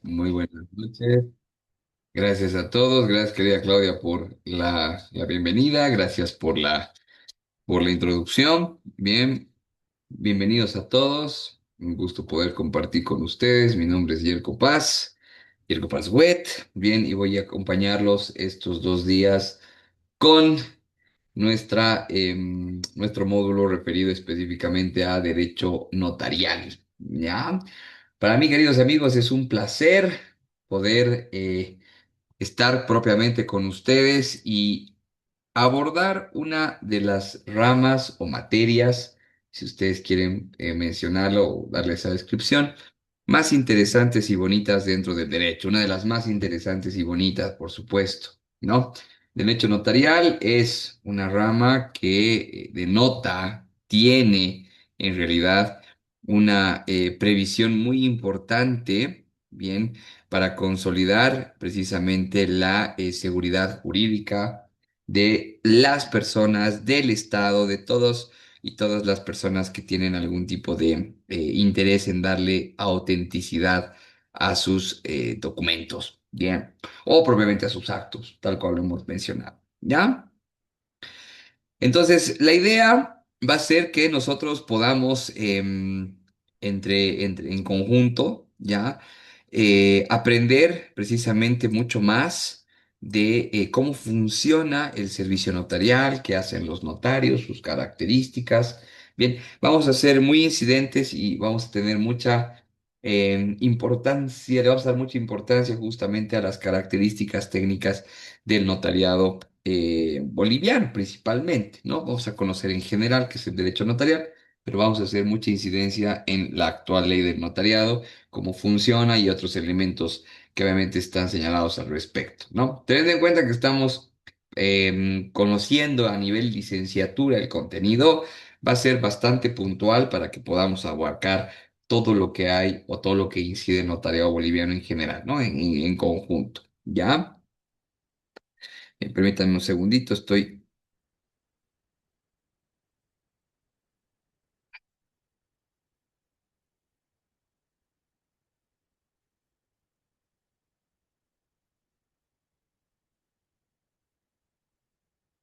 Muy buenas noches. Gracias a todos. Gracias, querida Claudia, por la bienvenida. Gracias por la introducción. Bien, bienvenidos a todos. Un gusto poder compartir con ustedes. Mi nombre es Yerko Paz Wet. Bien, y voy a acompañarlos estos 2 días con nuestro módulo referido específicamente a derecho notarial. ¿Ya? Para mí, queridos amigos, es un placer poder estar propiamente con ustedes y abordar una de las ramas o materias, si ustedes quieren mencionarlo o darle esa descripción, más interesantes y bonitas dentro del derecho. Una de las más interesantes y bonitas, por supuesto, ¿no? Derecho notarial es una rama que denota, tiene en realidad una previsión muy importante, bien, para consolidar precisamente la seguridad jurídica de las personas, del Estado, de todos y todas las personas que tienen algún tipo de interés en darle autenticidad a sus documentos, bien, o propiamente a sus actos, tal cual lo hemos mencionado, ¿ya? Entonces, la idea va a ser que nosotros podamos, en conjunto, ¿ya? Aprender precisamente mucho más de cómo funciona el servicio notarial, qué hacen los notarios, sus características. Bien, vamos a ser muy incidentes y vamos a tener mucha importancia, le vamos a dar mucha importancia justamente a las características técnicas del notariado boliviano principalmente, ¿no? Vamos a conocer en general qué es el derecho notarial, pero vamos a hacer mucha incidencia en la actual ley del notariado, cómo funciona y otros elementos que obviamente están señalados al respecto, ¿no? Tened en cuenta que estamos conociendo a nivel licenciatura el contenido, va a ser bastante puntual para que podamos abarcar todo lo que hay o todo lo que incide el notariado boliviano en general, ¿no? En conjunto, ¿ya? Permítanme un segundito, estoy.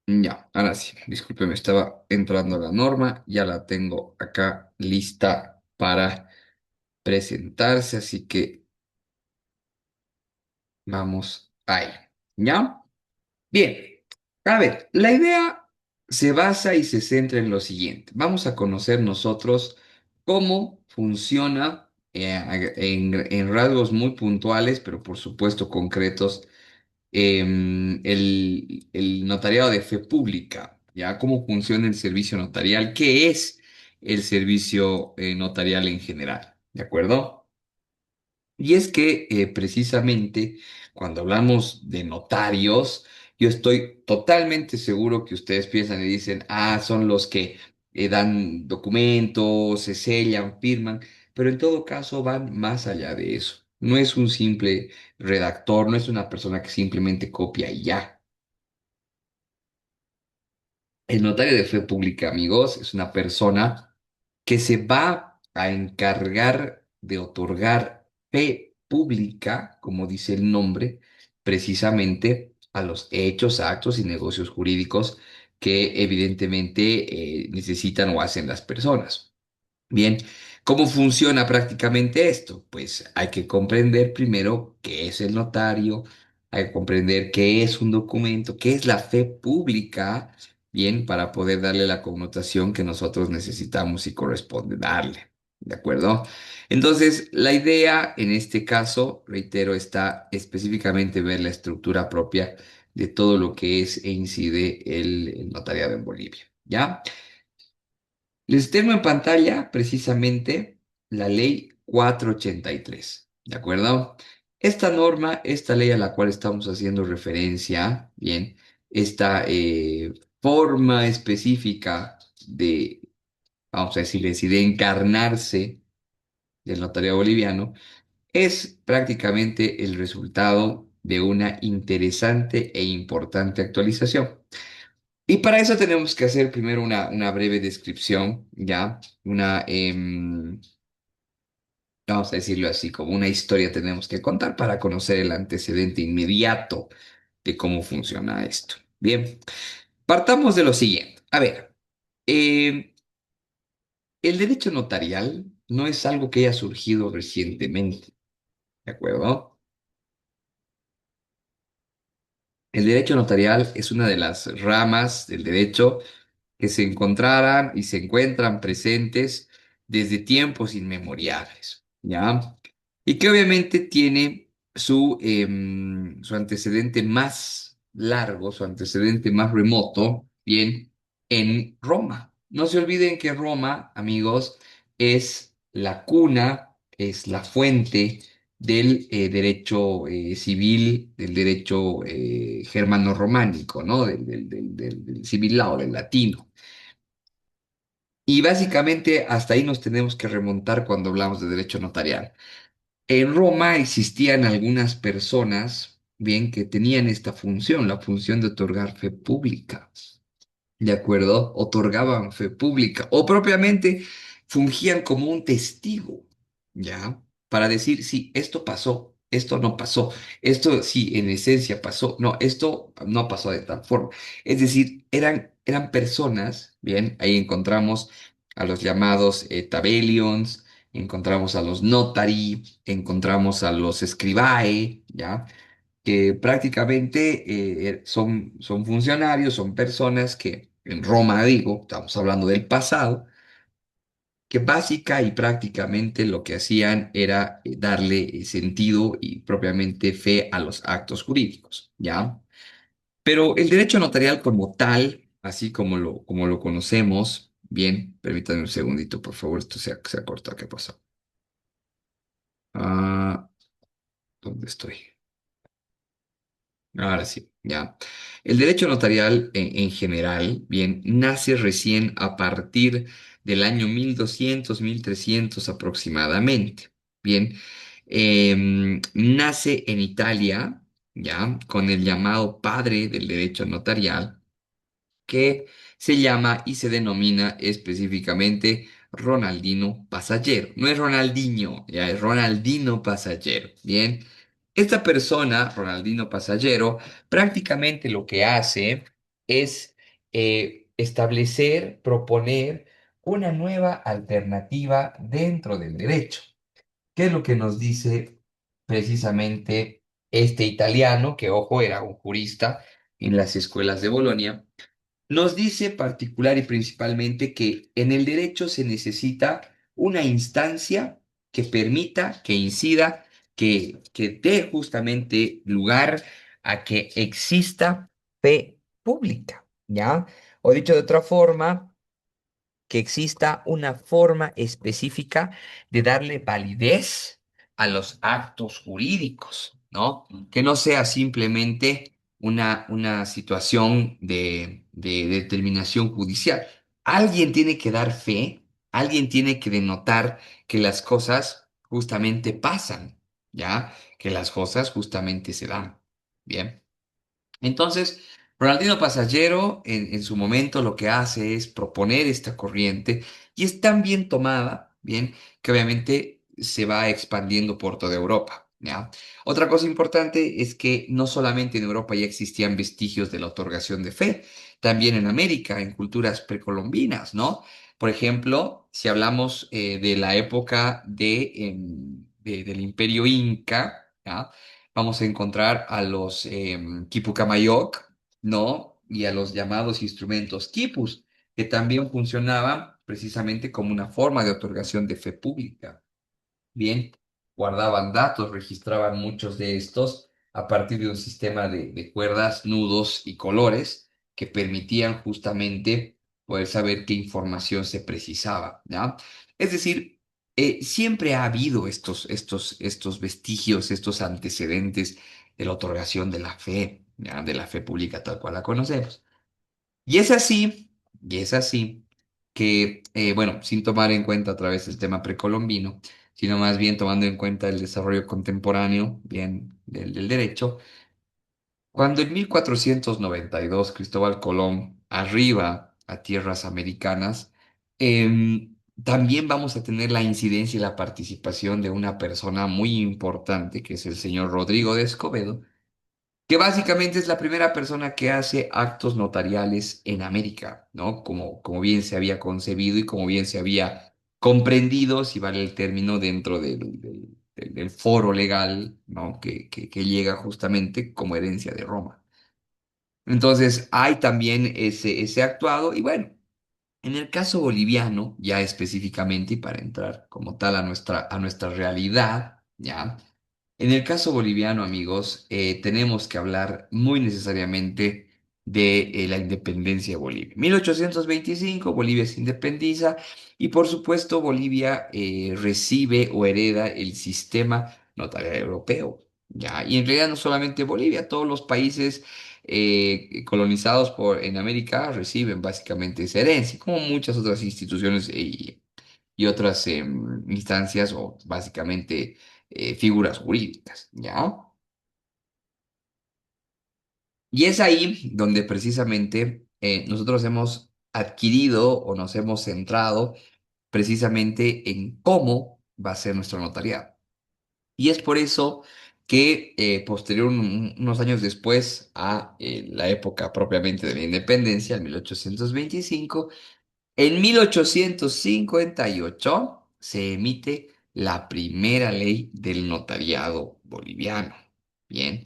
Ya, ahora sí, discúlpeme, estaba entrando a la norma, ya la tengo acá lista para presentarse, así que vamos ahí. ¿Ya? Bien, a ver, la idea se basa y se centra en lo siguiente. Vamos a conocer nosotros cómo funciona en rasgos muy puntuales, pero por supuesto concretos el notariado de fe pública, ¿ya? ¿Cómo funciona el servicio notarial? ¿Qué es el servicio notarial en general? ¿De acuerdo? Y es que precisamente cuando hablamos de notarios, yo estoy totalmente seguro que ustedes piensan y dicen, ah, son los que dan documentos, se sellan, firman, pero en todo caso van más allá de eso. No es un simple redactor, no es una persona que simplemente copia y ya. El notario de fe pública, amigos, es una persona que se va a encargar de otorgar fe pública, como dice el nombre, precisamente a los hechos, actos y negocios jurídicos que evidentemente necesitan o hacen las personas. Bien, ¿cómo funciona prácticamente esto? Pues hay que comprender primero qué es el notario, hay que comprender qué es un documento, qué es la fe pública, bien, para poder darle la connotación que nosotros necesitamos y corresponde darle. ¿De acuerdo? Entonces, la idea en este caso, reitero, está específicamente ver la estructura propia de todo lo que es e incide el notariado en Bolivia. ¿Ya? Les tengo en pantalla precisamente la ley 483, ¿de acuerdo? Esta norma, esta ley a la cual estamos haciendo referencia, bien, esta forma específica de, vamos a decirle así, de encarnarse del notariado boliviano, es prácticamente el resultado de una interesante e importante actualización. Y para eso tenemos que hacer primero una breve descripción, ¿ya? vamos a decirlo así, como una historia tenemos que contar para conocer el antecedente inmediato de cómo funciona esto. Bien, partamos de lo siguiente. A ver, eh, el derecho notarial no es algo que haya surgido recientemente, ¿de acuerdo? El derecho notarial es una de las ramas del derecho que se encontraran y se encuentran presentes desde tiempos inmemoriales, ¿ya? Y que obviamente tiene su antecedente más largo, su antecedente más remoto, bien, en Roma. No se olviden que Roma, amigos, es la cuna, es la fuente del derecho civil, del derecho germano-románico, ¿no? Del civil lao, del latino. Y básicamente hasta ahí nos tenemos que remontar cuando hablamos de derecho notarial. En Roma existían algunas personas, bien, que tenían esta función, la función de otorgar fe pública. ¿De acuerdo? Otorgaban fe pública o propiamente fungían como un testigo, ¿ya? Para decir, sí, esto pasó, esto no pasó, esto sí, en esencia pasó, no, esto no pasó de tal forma. Es decir, eran personas, ¿bien? Ahí encontramos a los llamados tabelions, encontramos a los notari, encontramos a los scribae, ¿ya? Que prácticamente son funcionarios, son personas que en Roma, digo, estamos hablando del pasado, que básica y prácticamente lo que hacían era darle sentido y propiamente fe a los actos jurídicos, ¿ya? Pero el derecho notarial como tal, así como lo conocemos, bien, permítanme un segundito, por favor, esto se ha cortado, ¿qué pasó? Ah, ¿dónde estoy? Ahora sí, ya. El derecho notarial en general, bien, nace recién a partir del año 1200 1300 aproximadamente. Bien, nace en Italia, ya, con el llamado padre del derecho notarial, que se llama y se denomina específicamente Ronaldino Passaggero. No es Ronaldinho, ya es Ronaldino Passaggero. Bien, esta persona, Ronaldino Passaggero, prácticamente lo que hace es establecer, proponer una nueva alternativa dentro del derecho. ¿Qué es lo que nos dice precisamente este italiano, que ojo, era un jurista en las escuelas de Bolonia? Nos dice particular y principalmente que en el derecho se necesita una instancia que permita, que incida, que dé justamente lugar a que exista fe pública, ¿ya? O dicho de otra forma, que exista una forma específica de darle validez a los actos jurídicos, ¿no? Que no sea simplemente una situación de determinación judicial. Alguien tiene que dar fe, alguien tiene que denotar que las cosas justamente pasan, ¿ya? Que las cosas justamente se dan. Bien. Entonces, Ronaldino Pasallero en su momento lo que hace es proponer esta corriente y es tan bien tomada, bien, que obviamente se va expandiendo por toda Europa, ¿ya? Otra cosa importante es que no solamente en Europa ya existían vestigios de la otorgación de fe, también en América, en culturas precolombinas, ¿no? Por ejemplo, si hablamos de la época del Imperio Inca, ¿ya? Vamos a encontrar a los Quipucamayoc, ¿no? Y a los llamados instrumentos quipus, que también funcionaban precisamente como una forma de otorgación de fe pública. Bien, guardaban datos, registraban muchos de estos a partir de un sistema de cuerdas, nudos y colores que permitían justamente poder saber qué información se precisaba, ¿ya? Es decir, siempre ha habido estos vestigios, estos antecedentes de la otorgación de la fe, ¿ya? De la fe pública tal cual la conocemos. Y es así, y es así que, bueno, sin tomar en cuenta a través del tema precolombino, sino más bien tomando en cuenta el desarrollo contemporáneo, bien, del derecho, cuando en 1492 Cristóbal Colón arriba a tierras americanas, También vamos a tener la incidencia y la participación de una persona muy importante, que es el señor Rodrigo de Escobedo, que básicamente es la primera persona que hace actos notariales en América, ¿no? Como bien se había concebido y como bien se había comprendido, si vale el término, dentro del foro legal, ¿no? Que llega justamente como herencia de Roma. Entonces, hay también ese actuado y bueno. En el caso boliviano, ya específicamente, y para entrar como tal a nuestra realidad, ¿ya? En el caso boliviano, amigos, tenemos que hablar muy necesariamente de la independencia de Bolivia. 1825, Bolivia se independiza y por supuesto Bolivia recibe o hereda el sistema notarial europeo, ¿ya? Y en realidad no solamente Bolivia, todos los países colonizados en América reciben básicamente esa herencia, como muchas otras instituciones y otras instancias o básicamente figuras jurídicas, ¿ya? Y es ahí donde precisamente nosotros hemos adquirido o nos hemos centrado precisamente en cómo va a ser nuestro notariado. Y es por eso que posterior, unos años después a la época propiamente de la independencia, en 1825, en 1858 se emite la primera ley del notariado boliviano. Bien,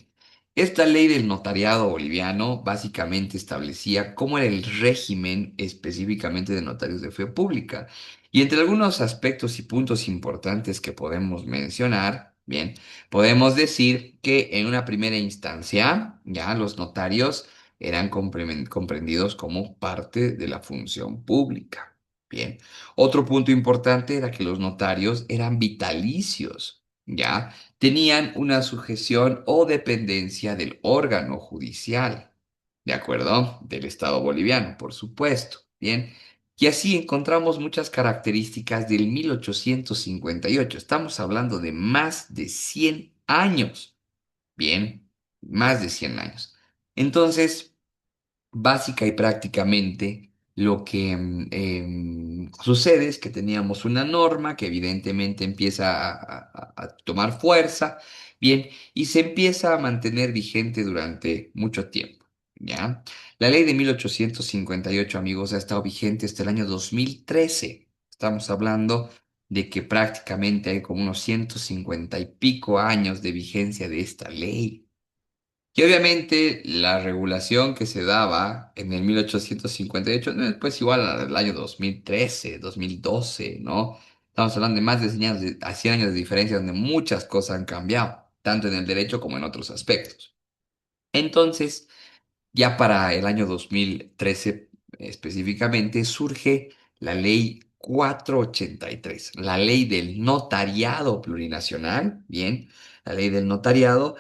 esta ley del notariado boliviano básicamente establecía cómo era el régimen específicamente de notarios de fe pública. Y entre algunos aspectos y puntos importantes que podemos mencionar, bien, podemos decir que en una primera instancia, ya los notarios eran comprendidos como parte de la función pública. Bien. Otro punto importante era que los notarios eran vitalicios, ¿ya? Tenían una sujeción o dependencia del órgano judicial, ¿de acuerdo? Del Estado boliviano, por supuesto. Bien. Y así encontramos muchas características del 1858. Estamos hablando de más de 100 años. Bien, más de 100 años. Entonces, básica y prácticamente lo que sucede es que teníamos una norma que evidentemente empieza a tomar fuerza, bien, y se empieza a mantener vigente durante mucho tiempo, ¿ya? La ley de 1858, amigos, ha estado vigente hasta el año 2013. Estamos hablando de que prácticamente hay como unos 150 y pico años de vigencia de esta ley. Y obviamente la regulación que se daba en el 1858 no es pues igual al año 2013, 2012, ¿no? Estamos hablando de más de 100 años a 100 años de diferencia donde muchas cosas han cambiado, tanto en el derecho como en otros aspectos. Entonces, ya para el año 2013 específicamente surge la ley 483, la ley del notariado plurinacional, bien, la ley del notariado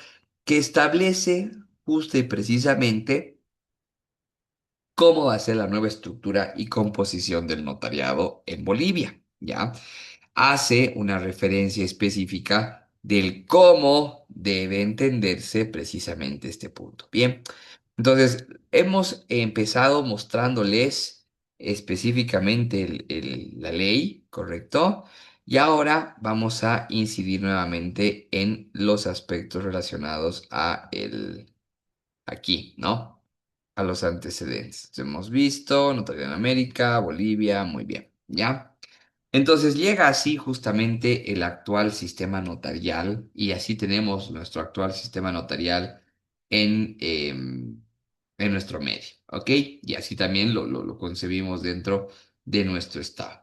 que establece justo y precisamente cómo va a ser la nueva estructura y composición del notariado en Bolivia, ¿ya? Hace una referencia específica del cómo debe entenderse precisamente este punto. Bien, entonces hemos empezado mostrándoles específicamente la ley, ¿correcto? Y ahora vamos a incidir nuevamente en los aspectos relacionados aquí, ¿no? A los antecedentes. Hemos visto, notaría en América, Bolivia, muy bien, ¿ya? Entonces llega así justamente el actual sistema notarial y así tenemos nuestro actual sistema notarial en nuestro medio, ¿ok? Y así también lo concebimos dentro de nuestro estado.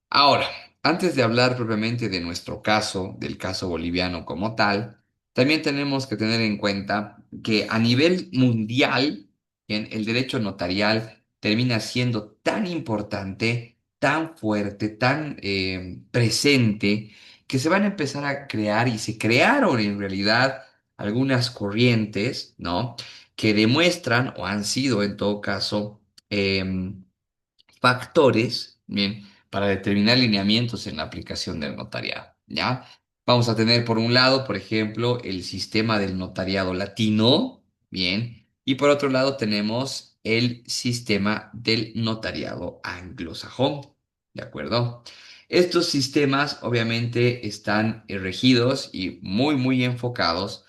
Ahora, antes de hablar propiamente de nuestro caso, del caso boliviano como tal, también tenemos que tener en cuenta que a nivel mundial, bien, el derecho notarial termina siendo tan importante, tan fuerte, tan presente, que se van a empezar a crear y se crearon en realidad algunas corrientes, ¿no? Que demuestran o han sido en todo caso factores, bien, para determinar lineamientos en la aplicación del notariado, ¿ya? Vamos a tener por un lado, por ejemplo, el sistema del notariado latino, bien, y por otro lado tenemos el sistema del notariado anglosajón, ¿de acuerdo? Estos sistemas obviamente están regidos y muy, muy enfocados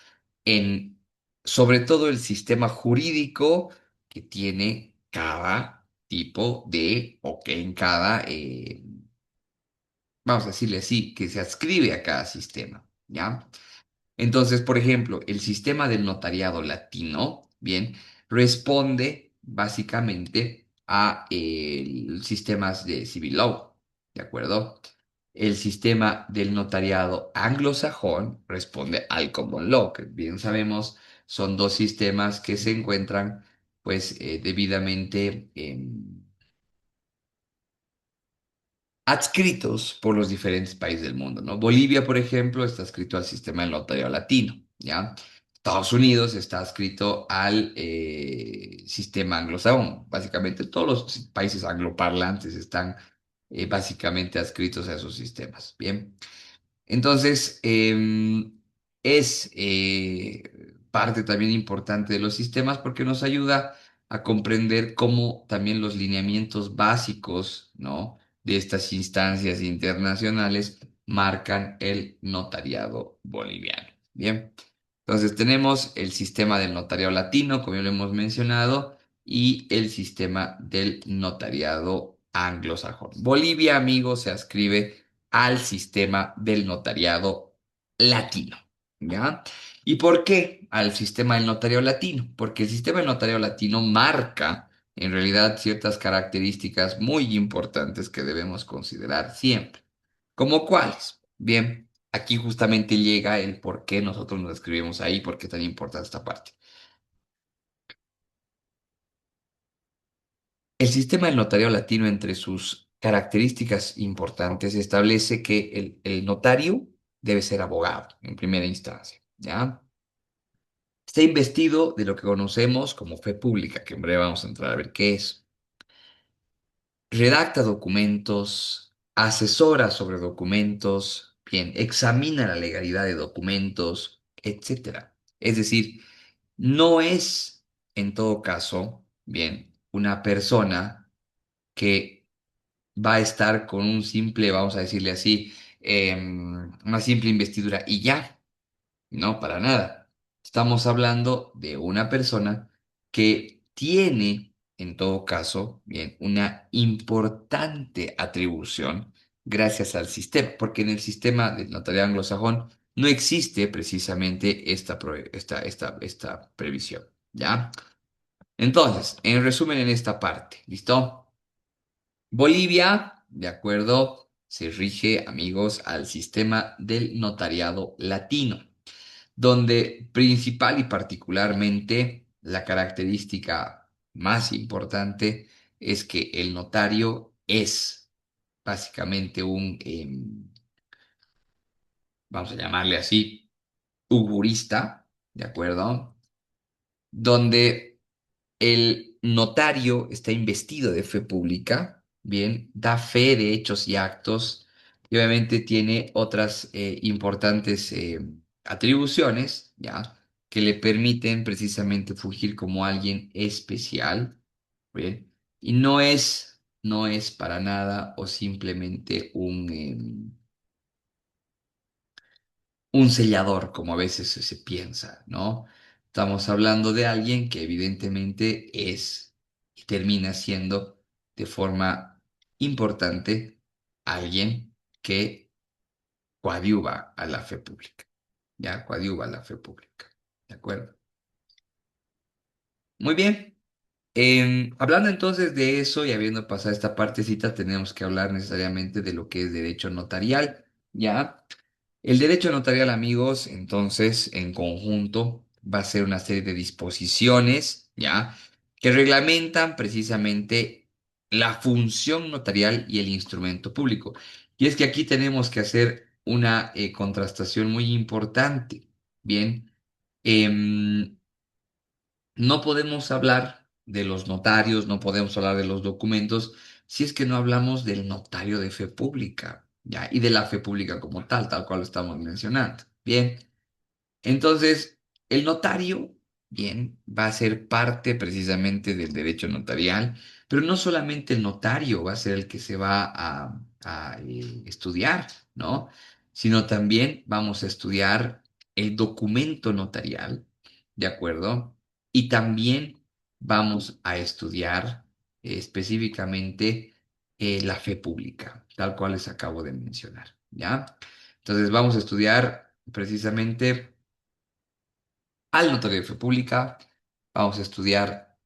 en, sobre todo, el sistema jurídico que tiene cada tipo de, o que en cada, vamos a decirle así, que se adscribe a cada sistema, ¿ya? Entonces, por ejemplo, el sistema del notariado latino, bien, responde básicamente a sistemas de civil law, ¿de acuerdo? El sistema del notariado anglosajón responde al common law, que bien sabemos son dos sistemas que se encuentran, pues, debidamente adscritos por los diferentes países del mundo, ¿no? Bolivia, por ejemplo, está adscrito al sistema del notariado latino, ¿ya? Estados Unidos está adscrito al sistema anglosajón. Básicamente todos los países angloparlantes están básicamente adscritos a esos sistemas, ¿bien? Entonces, es parte también importante de los sistemas porque nos ayuda a comprender cómo también los lineamientos básicos, ¿no?, de estas instancias internacionales marcan el notariado boliviano. Bien, entonces tenemos el sistema del notariado latino, como ya lo hemos mencionado, y el sistema del notariado anglosajón. Bolivia, amigos, se ascribe al sistema del notariado latino, ¿ya? ¿Y por qué al sistema del notariado latino? Porque el sistema del notariado latino marca en realidad ciertas características muy importantes que debemos considerar siempre. ¿Cómo cuáles? Bien, aquí justamente llega el por qué nosotros nos escribimos ahí, por qué es tan importante esta parte. El sistema del notario latino, entre sus características importantes, establece que el notario debe ser abogado en primera instancia, ¿ya? Está investido de lo que conocemos como fe pública, que en breve vamos a entrar a ver qué es. Redacta documentos, asesora sobre documentos, bien, examina la legalidad de documentos, etcétera. Es decir, no es, en todo caso, bien, una persona que va a estar con un simple, vamos a decirle así, una simple investidura y ya, no, para nada. Estamos hablando de una persona que tiene, en todo caso, bien, una importante atribución gracias al sistema, porque en el sistema del notariado anglosajón no existe precisamente esta previsión, ¿ya? Entonces, en resumen, en esta parte, ¿listo? Bolivia, de acuerdo, se rige, amigos, al sistema del notariado latino, donde principal y particularmente la característica más importante es que el notario es básicamente vamos a llamarle así, jurista, ¿de acuerdo? Donde el notario está investido de fe pública, bien, da fe de hechos y actos, y obviamente tiene otras importantes atribuciones, ¿ya? Que le permiten precisamente fungir como alguien especial, ¿bien? Y no es para nada o simplemente un sellador, como a veces se piensa, ¿no? Estamos hablando de alguien que evidentemente es y termina siendo de forma importante alguien que coadyuva a la fe pública, ¿ya? Coadyuva a la fe pública, ¿de acuerdo? Muy bien. Hablando entonces de eso y habiendo pasado esta partecita, tenemos que hablar necesariamente de lo que es derecho notarial, ¿ya? El derecho notarial, amigos, entonces, en conjunto, va a ser una serie de disposiciones, ¿ya? Que reglamentan precisamente la función notarial y el instrumento público. Y es que aquí tenemos que hacer una contrastación muy importante, ¿bien? Em, no podemos hablar de los notarios, no podemos hablar de los documentos, si es que no hablamos del notario de fe pública, ¿ya? Y de la fe pública como tal cual lo estamos mencionando. Bien, entonces, el notario. bien, va a ser parte precisamente del derecho notarial, pero no solamente el notario va a ser el que se va a estudiar, ¿no? Sino también vamos a estudiar el documento notarial, ¿de acuerdo? Y también vamos a estudiar específicamente la fe pública, tal cual les acabo de mencionar, ¿ya? Entonces vamos a estudiar precisamente al notario de fe pública, vamos a estudiar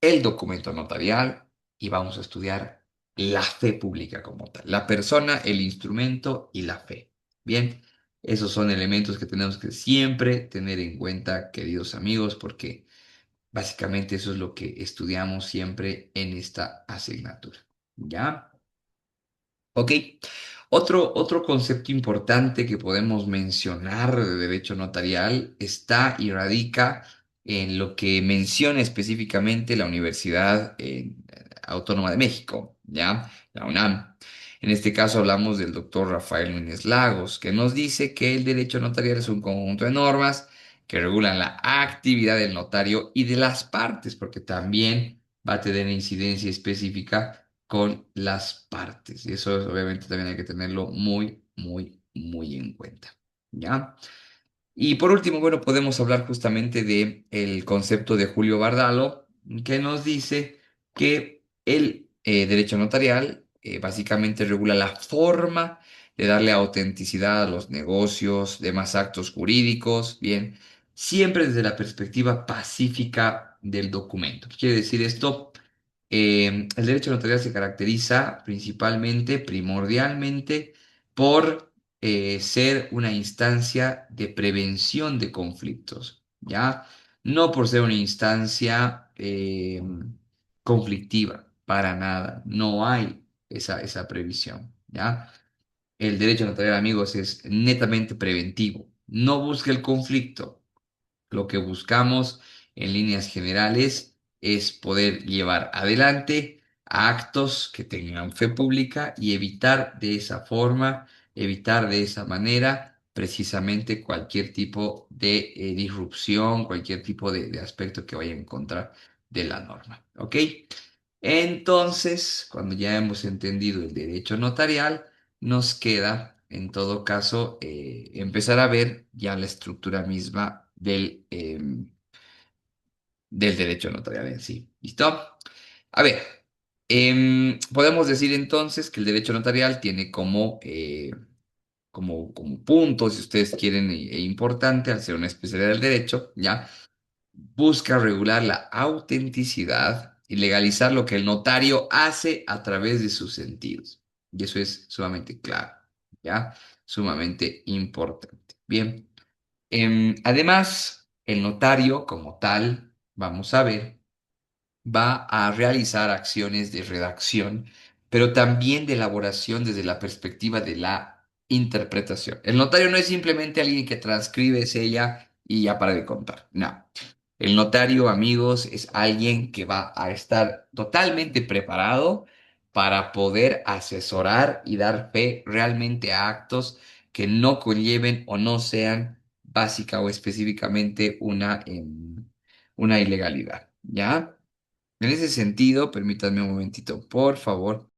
el documento notarial y vamos a estudiar la fe pública como tal, la persona, el instrumento y la fe. Bien, esos son elementos que tenemos que siempre tener en cuenta, queridos amigos, porque básicamente eso es lo que estudiamos siempre en esta asignatura. ¿Ya? Ok. Otro concepto importante que podemos mencionar de derecho notarial está y radica en lo que menciona específicamente la Universidad Autónoma de México, ¿ya? La UNAM. En este caso hablamos del doctor Rafael Núñez Lagos, que nos dice que el derecho notarial es un conjunto de normas que regulan la actividad del notario y de las partes, porque también va a tener incidencia específica con las partes. Y eso obviamente también hay que tenerlo muy, muy, muy en cuenta. ¿Ya? Y por último, bueno, podemos hablar justamente de el concepto de Julio Bardalo, que nos dice que el derecho notarial básicamente regula la forma de darle autenticidad a los negocios, demás actos jurídicos, bien, siempre desde la perspectiva pacífica del documento. ¿Qué quiere decir esto? El derecho notarial se caracteriza principalmente, primordialmente, por ser una instancia de prevención de conflictos, ¿ya? No por ser una instancia conflictiva, para nada. No hay esa previsión, ¿ya? El derecho notarial, amigos, es netamente preventivo. No busca el conflicto. Lo que buscamos en líneas generales es poder llevar adelante actos que tengan fe pública y evitar de esa forma, evitar de esa manera precisamente cualquier tipo de disrupción, cualquier tipo de aspecto que vaya en contra de la norma. ¿Ok? Entonces, cuando ya hemos entendido el derecho notarial, nos queda, en todo caso, empezar a ver ya la estructura misma del derecho notarial en sí. ¿Listo? A ver, podemos decir entonces que el derecho notarial tiene como punto, si ustedes quieren, importante, al ser una especialidad del derecho, ¿ya? Busca regular la autenticidad y legalizar lo que el notario hace a través de sus sentidos. Y eso es sumamente claro, ¿ya? Sumamente importante. Bien. Además, el notario como tal, vamos a ver, va a realizar acciones de redacción, pero también de elaboración desde la perspectiva de la interpretación. El notario no es simplemente alguien que transcribe, sella y ya para de contar. No. El notario, amigos, es alguien que va a estar totalmente preparado para poder asesorar y dar fe realmente a actos que no conlleven o no sean básica o específicamente una ilegalidad. ¿Ya? En ese sentido, permítanme un momentito, por favor.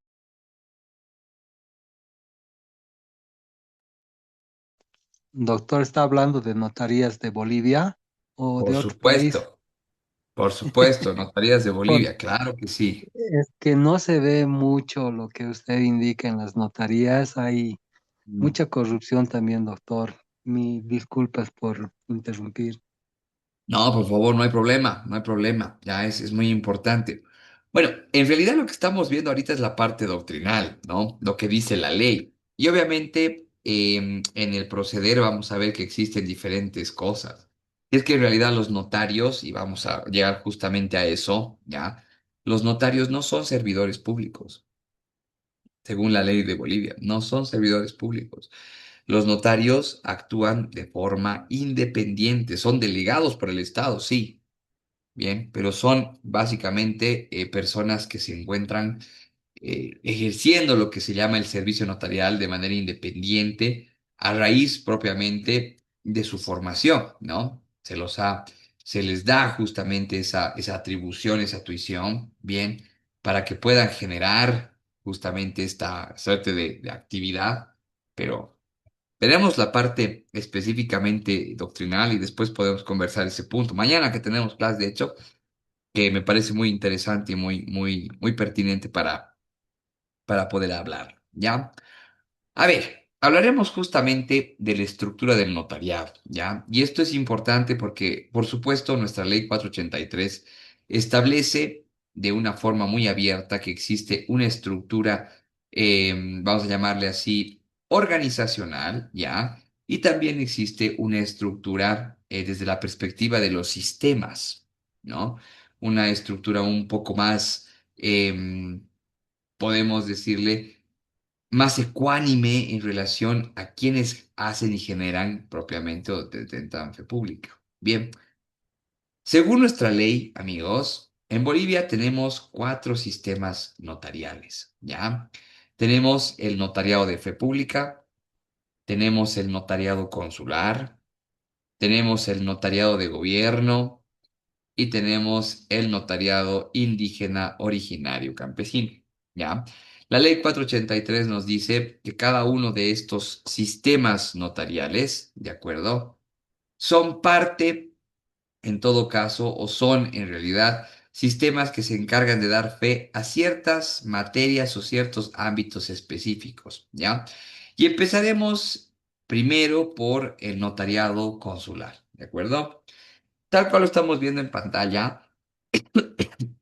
Doctor, ¿está hablando de notarías de Bolivia o Por de otro país? supuesto, notarías de Porque Bolivia, claro que sí. es que no se ve mucho lo que usted indica en las notarías. Hay Mm. mucha corrupción también, doctor. Mi disculpas por interrumpir. No, por favor, no hay problema, no hay problema, ya es muy importante. Bueno, en realidad lo que estamos viendo ahorita es la parte doctrinal, ¿no? Lo que dice la ley. Y obviamente en el proceder vamos a ver que existen diferentes cosas. Y es que en realidad los notarios, y vamos a llegar justamente a eso, ¿ya? Los notarios no son servidores públicos, según la ley de Bolivia, no son servidores públicos. Los notarios actúan de forma independiente, son delegados por el Estado, sí, bien, pero son básicamente personas que se encuentran ejerciendo lo que se llama el servicio notarial de manera independiente a raíz propiamente de su formación, ¿no? se les da justamente esa atribución, esa tuición, bien, para que puedan generar justamente esta suerte de actividad, pero veremos la parte específicamente doctrinal y después podemos conversar ese punto. Mañana que tenemos clase, de hecho, que me parece muy interesante y muy pertinente para poder hablar, ¿ya? A ver, hablaremos justamente de la estructura del notariado, ¿ya? Y esto es importante porque, por supuesto, nuestra ley 483 establece de una forma muy abierta que existe una estructura, vamos a llamarle así, organizacional, ¿ya? Y también existe una estructura desde la perspectiva de los sistemas, ¿no? Una estructura un poco más, podemos decirle, más ecuánime en relación a quienes hacen y generan propiamente o detentan fe pública. Bien, según nuestra ley, amigos, en Bolivia tenemos cuatro sistemas notariales, ¿ya? Tenemos el notariado de fe pública, tenemos el notariado consular, tenemos el notariado de gobierno, y tenemos el notariado indígena originario campesino, ¿ya? La ley 483 nos dice que cada uno de estos sistemas notariales, ¿de acuerdo? Son parte, en todo caso, o son en realidad sistemas que se encargan de dar fe a ciertas materias o ciertos ámbitos específicos, ¿ya? Y empezaremos primero por el notariado consular, ¿de acuerdo? Tal cual lo estamos viendo en pantalla,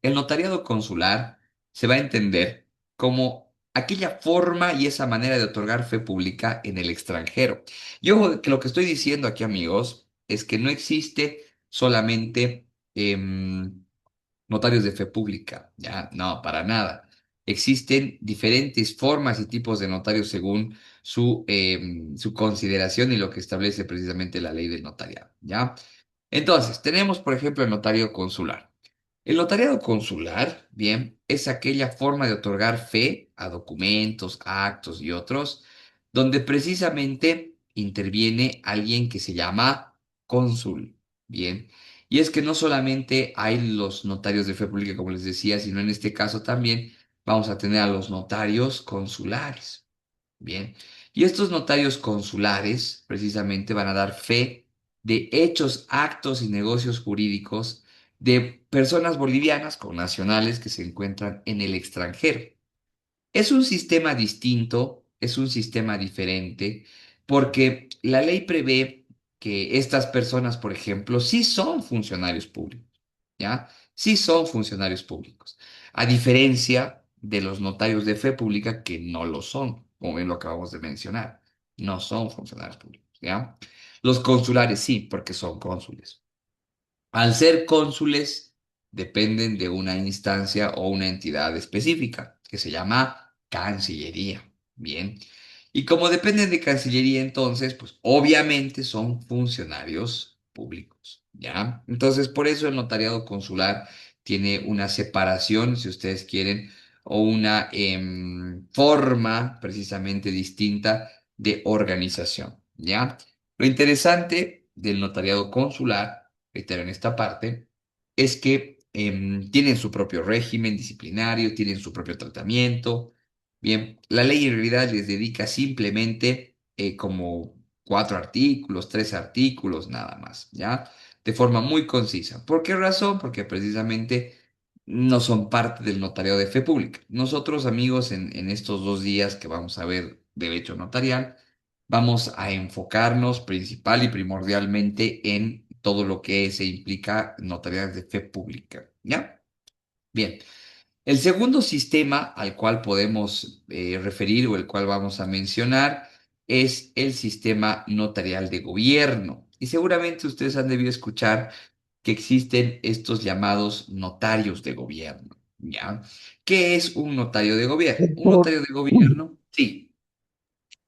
el notariado consular se va a entender como aquella forma y esa manera de otorgar fe pública en el extranjero. Y ojo, que lo que estoy diciendo aquí, amigos, es que no existe solamente notarios de fe pública, ¿ya? No, para nada. Existen diferentes formas y tipos de notarios según su consideración y lo que establece precisamente la ley del notariado, ¿ya? Entonces, tenemos, por ejemplo, el notario consular. El notariado consular, bien, es aquella forma de otorgar fe a documentos, actos y otros, donde precisamente interviene alguien que se llama cónsul, bien. Y es que no solamente hay los notarios de fe pública, como les decía, sino en este caso también vamos a tener a los notarios consulares, bien. Y estos notarios consulares precisamente van a dar fe de hechos, actos y negocios jurídicos de personas bolivianas con nacionales que se encuentran en el extranjero. Es un sistema distinto, es un sistema diferente, porque la ley prevé que estas personas, por ejemplo, sí son funcionarios públicos, ¿ya? Sí son funcionarios públicos, a diferencia de los notarios de fe pública que no lo son, como bien lo acabamos de mencionar, no son funcionarios públicos, ¿ya? Los consulares sí, porque son cónsules. Al ser cónsules, dependen de una instancia o una entidad específica, que se llama Cancillería. Bien. Y como dependen de Cancillería, entonces, pues obviamente son funcionarios públicos, ¿ya? Entonces, por eso el notariado consular tiene una separación, si ustedes quieren, o una forma precisamente distinta de organización, ¿ya? Lo interesante del notariado consular, reitero en esta parte, es que tienen su propio régimen disciplinario, tienen su propio tratamiento. Bien, la ley en realidad les dedica simplemente como cuatro artículos, tres artículos nada más, ¿ya? De forma muy concisa. ¿Por qué razón? Porque precisamente no son parte del notariado de fe pública. Nosotros, amigos, en estos 2 días que vamos a ver derecho notarial, vamos a enfocarnos principal y primordialmente en todo lo que se implica notariedad de fe pública, ¿ya? Bien. El segundo sistema al cual podemos referir o el cual vamos a mencionar es el sistema notarial de gobierno. Y seguramente ustedes han debido escuchar que existen estos llamados notarios de gobierno, ¿ya? ¿Qué es un notario de gobierno? Un Doctor, notario de gobierno, sí,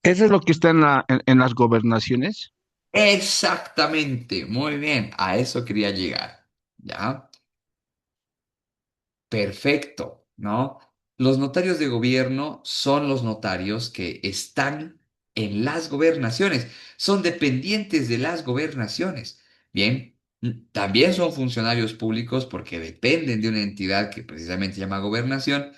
¿eso es lo que está en las gobernaciones? exactamente, muy bien, a eso quería llegar, ¿ya? Perfecto, ¿no? Los notarios de gobierno son los notarios que están en las gobernaciones, son dependientes de las gobernaciones. Bien, También son funcionarios públicos porque dependen de una entidad que precisamente se llama gobernación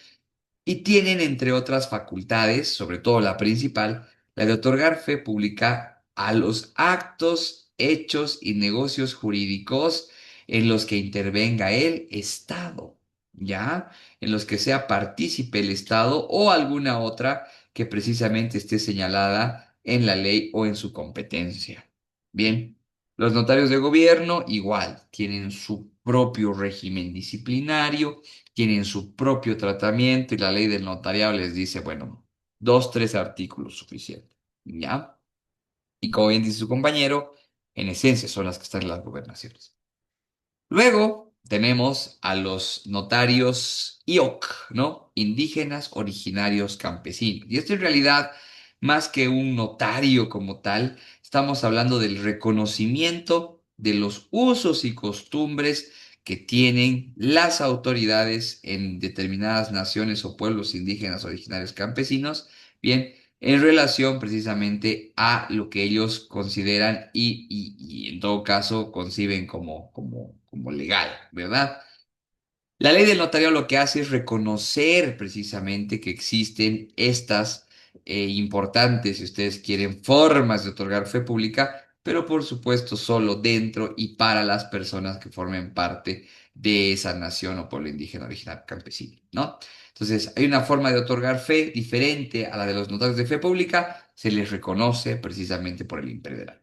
y tienen, entre otras facultades, sobre todo la principal, la de otorgar fe pública a los actos, hechos y negocios jurídicos en los que intervenga el Estado, ¿ya? En los que sea partícipe el Estado o alguna otra que precisamente esté señalada en la ley o en su competencia. Bien, los notarios de gobierno igual, tienen su propio régimen disciplinario, tienen su propio tratamiento y la ley del notariado les dice, bueno, dos, tres artículos suficientes, ¿ya? Y como bien dice su compañero, en esencia son las que están en las gobernaciones. Luego tenemos a los notarios IOC, ¿no? Indígenas originarios campesinos. Y esto en realidad, más que un notario como tal, estamos hablando del reconocimiento de los usos y costumbres que tienen las autoridades en determinadas naciones o pueblos indígenas originarios campesinos, bien, en relación precisamente a lo que ellos consideran y en todo caso conciben como legal, ¿verdad? La ley del notario lo que hace es reconocer precisamente que existen estas importantes, si ustedes quieren, formas de otorgar fe pública, pero por supuesto solo dentro y para las personas que formen parte de esa nación o pueblo indígena original campesino, ¿no? Entonces, hay una forma de otorgar fe diferente a la de los notarios de fe pública, se les reconoce precisamente por el imperio de la ley.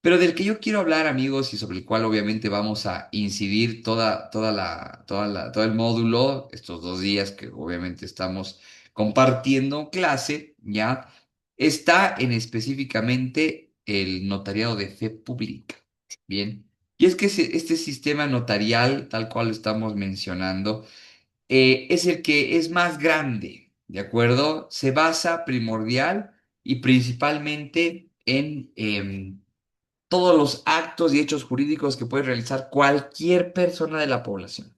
Pero del que yo quiero hablar, amigos, y sobre el cual obviamente vamos a incidir todo el módulo, estos 2 días que obviamente estamos compartiendo clase, ¿ya? Está en específicamente el notariado de fe pública. Bien. Y es que este sistema notarial, tal cual lo estamos mencionando, es el que es más grande, ¿de acuerdo? Se basa primordial y principalmente en todos los actos y hechos jurídicos que puede realizar cualquier persona de la población.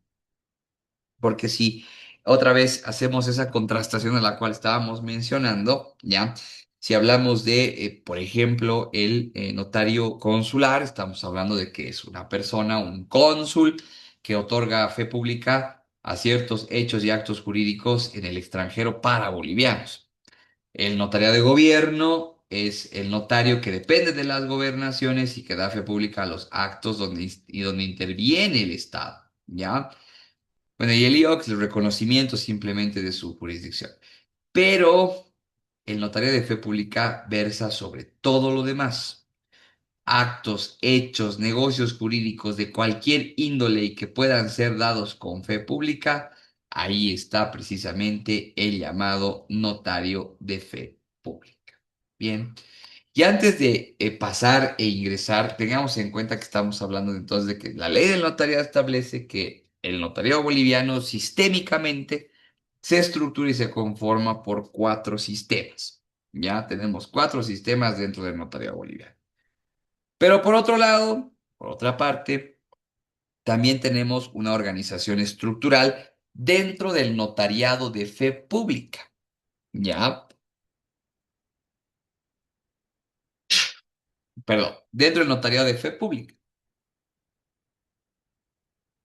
Porque si otra vez hacemos esa contrastación a la cual estábamos mencionando, ¿ya? Si hablamos de, por ejemplo, el notario consular, estamos hablando de que es una persona, un cónsul, que otorga fe pública a ciertos hechos y actos jurídicos en el extranjero para bolivianos. El notariado de gobierno es el notario que depende de las gobernaciones y que da fe pública a los actos donde interviene el Estado, ¿ya? Bueno, y el IOC, el reconocimiento simplemente de su jurisdicción. Pero el notario de fe pública versa sobre todo lo demás. Actos, hechos, negocios jurídicos de cualquier índole y que puedan ser dados con fe pública, ahí está precisamente el llamado notario de fe pública. Bien, y antes de pasar e ingresar, tengamos en cuenta que estamos hablando entonces de que la ley del notariado establece que el notariado boliviano sistémicamente se estructura y se conforma por 4 sistemas. Ya tenemos 4 sistemas dentro del notariado boliviano. Pero por otro lado, por otra parte, también tenemos una organización estructural dentro del notariado de fe pública. Ya, perdón, dentro del notariado de fe pública,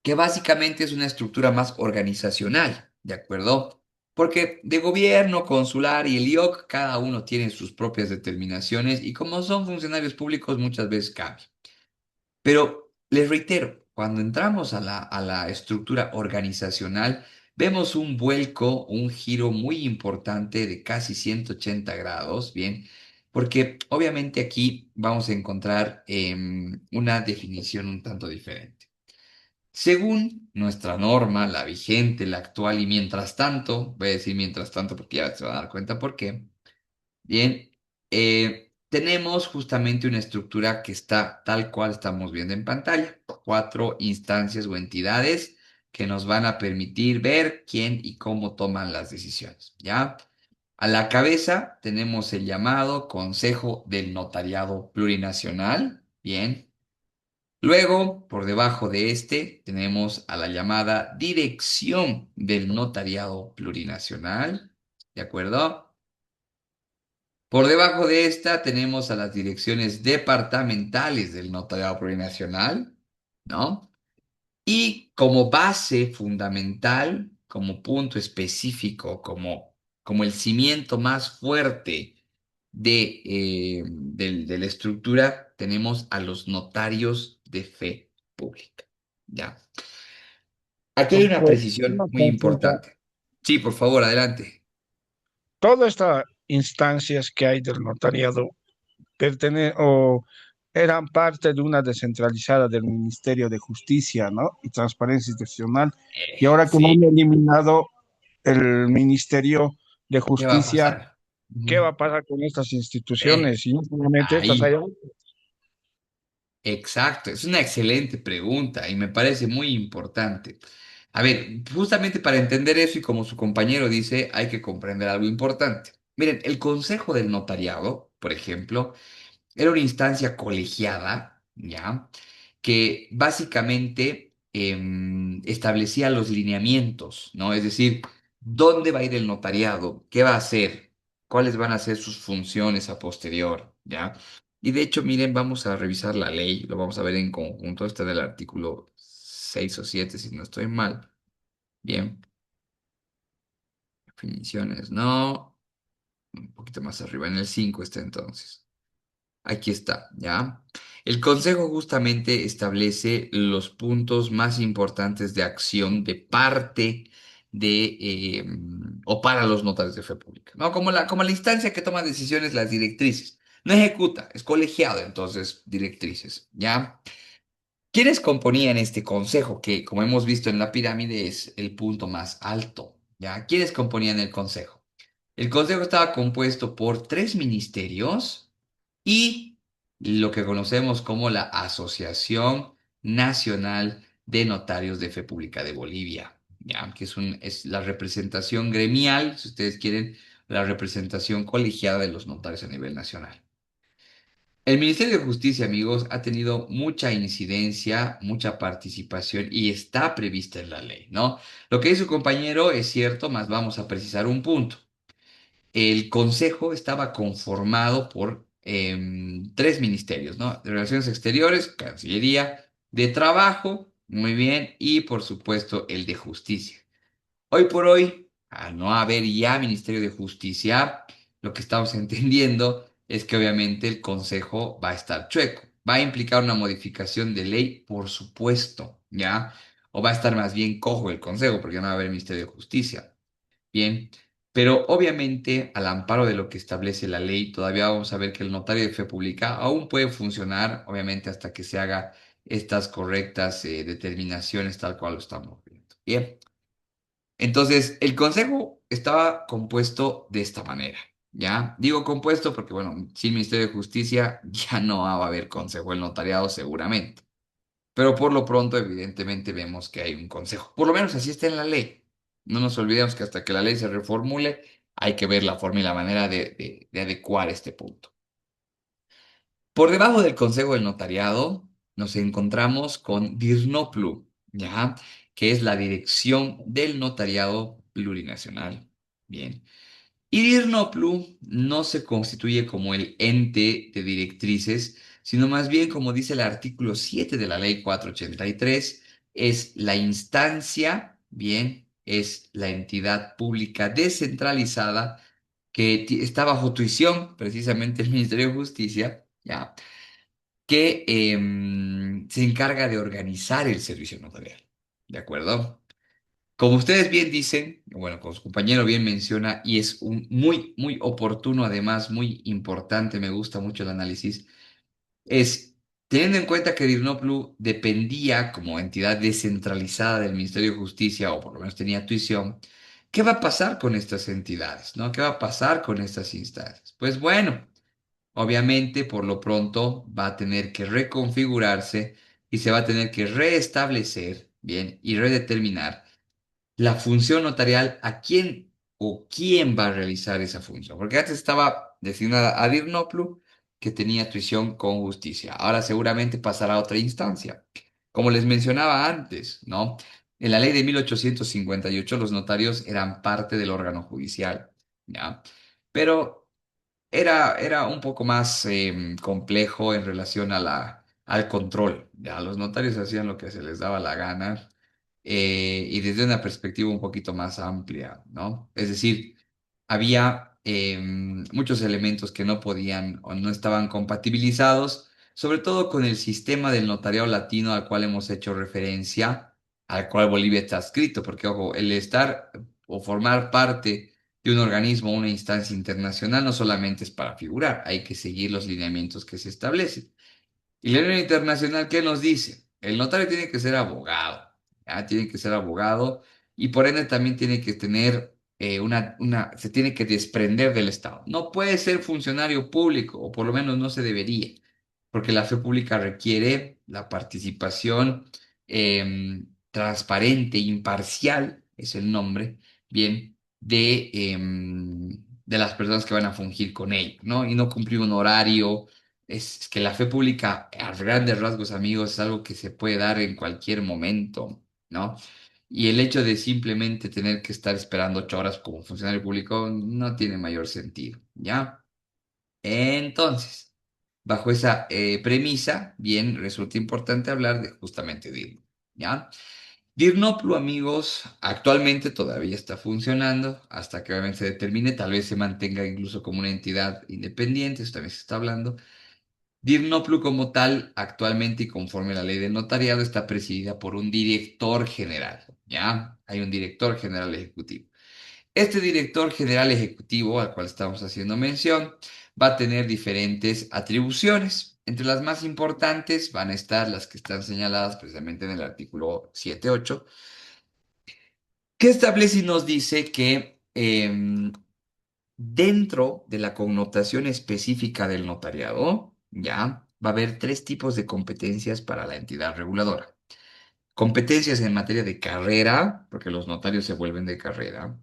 que básicamente es una estructura más organizacional, ¿de acuerdo? Porque de gobierno, consular y el IOC, cada uno tiene sus propias determinaciones y como son funcionarios públicos, muchas veces cambian. Pero les reitero, cuando entramos a la estructura organizacional, vemos un vuelco, un giro muy importante de casi 180 grados, ¿bien? Porque obviamente aquí vamos a encontrar una definición un tanto diferente. Según nuestra norma, la vigente, la actual y mientras tanto, voy a decir mientras tanto porque ya se van a dar cuenta por qué. Bien, tenemos justamente una estructura que está tal cual estamos viendo en pantalla. 4 instancias o entidades que nos van a permitir ver quién y cómo toman las decisiones, ¿ya? A la cabeza tenemos el llamado Consejo del Notariado Plurinacional, bien. Luego, por debajo de este, tenemos a la llamada Dirección del Notariado Plurinacional, ¿de acuerdo? Por debajo de esta tenemos a las direcciones departamentales del Notariado Plurinacional. ¿no? Y como base fundamental, como punto específico, como el cimiento más fuerte de la estructura, tenemos a los notarios de fe pública. ¿Ya? Aquí hay una Doctor, precisión una muy consulta. importante. Sí, por favor, adelante. Todas estas instancias que hay del notariado o eran parte de una descentralizada del Ministerio de Justicia, ¿no? Y Transparencia Institucional. Y ahora que Sí, han eliminado el Ministerio de ¿qué va a Justicia, pasar? ¿qué Ujú. va a pasar con estas Eh, instituciones? Y no solamente estas, hay ahí. otras. Exacto, es una excelente pregunta y me parece muy importante. A ver, justamente para entender eso y como su compañero dice, hay que comprender algo importante. Miren, el Consejo del Notariado, por ejemplo, era una instancia colegiada, ¿ya? Que básicamente establecía los lineamientos, ¿no? Es decir, dónde va a ir el notariado, qué va a hacer, cuáles van a ser sus funciones a posterior, ¿ya? Y de hecho, miren, vamos a revisar la ley, lo vamos a ver en conjunto, está en el artículo 6 o 7 si no estoy mal. Bien, definiciones, no, un poquito más arriba, en el 5 está entonces. Aquí está, ¿ya? El Consejo justamente establece los puntos más importantes de acción de parte o para los notarios de fe pública, ¿no? Como la instancia que toma decisiones, las directrices. No ejecuta, es colegiado, entonces, directrices, ¿ya? ¿Quiénes componían este consejo? Que, como hemos visto en la pirámide, es el punto más alto, ¿ya? ¿Quiénes componían el consejo? El consejo estaba compuesto por tres ministerios y lo que conocemos como la Asociación Nacional de Notarios de Fe Pública de Bolivia, ¿ya? Que es la representación gremial, si ustedes quieren, la representación colegiada de los notarios a nivel nacional. El Ministerio de Justicia, amigos, ha tenido mucha incidencia, mucha participación y está prevista en la ley, ¿no? Lo que dice su compañero es cierto, más vamos a precisar un punto. El consejo estaba conformado por tres ministerios, ¿no? De Relaciones Exteriores, Cancillería, de Trabajo, muy bien, y por supuesto el de Justicia. Hoy por hoy, al no haber ya Ministerio de Justicia, lo que estamos entendiendo es que obviamente el consejo va a estar chueco. Va a implicar una modificación de ley, por supuesto, ¿ya? O va a estar más bien cojo el consejo, porque no va a haber Ministerio de Justicia. Bien, pero obviamente al amparo de lo que establece la ley, todavía vamos a ver que el notario de fe pública aún puede funcionar, obviamente hasta que se haga estas correctas determinaciones tal cual lo estamos viendo. Bien, entonces el consejo estaba compuesto de esta manera, ¿ya? Digo compuesto porque, bueno, sin Ministerio de Justicia ya no va a haber consejo del notariado seguramente. Pero por lo pronto, evidentemente, vemos que hay un consejo. Por lo menos así está en la ley. No nos olvidemos que hasta que la ley se reformule, hay que ver la forma y la manera de adecuar este punto. Por debajo del Consejo del Notariado, nos encontramos con DIRNOPLU, ¿ya? Que es la Dirección del Notariado Plurinacional. Bien. Y DIRNOPLU no se constituye como el ente de directrices, sino más bien, como dice el artículo 7 de la Ley 483, es la instancia, bien, es la entidad pública descentralizada que está bajo tuición, precisamente el Ministerio de Justicia, ¿ya? Que se encarga de organizar el servicio notarial, ¿de acuerdo? Como ustedes bien dicen, bueno, como su compañero bien menciona, y es un muy, muy oportuno, además, muy importante, me gusta mucho el análisis, es teniendo en cuenta que Dirnoplu dependía como entidad descentralizada del Ministerio de Justicia, o por lo menos tenía tuición, ¿qué va a pasar con estas entidades, no? ¿Qué va a pasar con estas instancias? Pues bueno, obviamente, por lo pronto, va a tener que reconfigurarse y se va a tener que restablecer, bien, y redeterminar la función notarial, a quién o quién va a realizar esa función. Porque antes estaba designada a Dirnoplu, que tenía tuición con justicia. Ahora seguramente pasará a otra instancia. Como les mencionaba antes, ¿no? En la ley de 1858 los notarios eran parte del órgano judicial, ¿ya? Pero era un poco más complejo en relación a al control. Ya los notarios hacían lo que se les daba la gana y desde una perspectiva un poquito más amplia, ¿no? Es decir, había muchos elementos que no podían o no estaban compatibilizados, sobre todo con el sistema del notariado latino al cual hemos hecho referencia, al cual Bolivia está adscrito, porque, ojo, el estar o formar parte de un organismo o una instancia internacional no solamente es para figurar, hay que seguir los lineamientos que se establecen. Y la ley internacional, ¿qué nos dice? El notario tiene que ser abogado, ¿ya? Tiene que ser abogado y por ende también tiene que tener se tiene que desprender del Estado. No puede ser funcionario público, o por lo menos no se debería, porque la fe pública requiere la participación transparente, imparcial, es el nombre, bien, de las personas que van a fungir con él, ¿no? Y no cumplir un horario. Es que la fe pública, a grandes rasgos, amigos, es algo que se puede dar en cualquier momento, ¿no? Y el hecho de simplemente tener que estar esperando 8 horas como funcionario público no tiene mayor sentido, ¿ya? Entonces, bajo esa premisa, bien, resulta importante hablar de justamente DIRNO, ¿ya? DIRNOPLU, amigos, actualmente todavía está funcionando hasta que obviamente se determine, tal vez se mantenga incluso como una entidad independiente, eso también se está hablando. DIRNOPLU como tal, actualmente y conforme a la ley del notariado, está presidida por un director general, ¿ya? Hay un director general ejecutivo. Este director general ejecutivo, al cual estamos haciendo mención, va a tener diferentes atribuciones. Entre las más importantes van a estar las que están señaladas precisamente en el artículo 7.8, que establece y nos dice que dentro de la connotación específica del notariado, ya va a haber tres tipos de competencias para la entidad reguladora. Competencias en materia de carrera, porque los notarios se vuelven de carrera.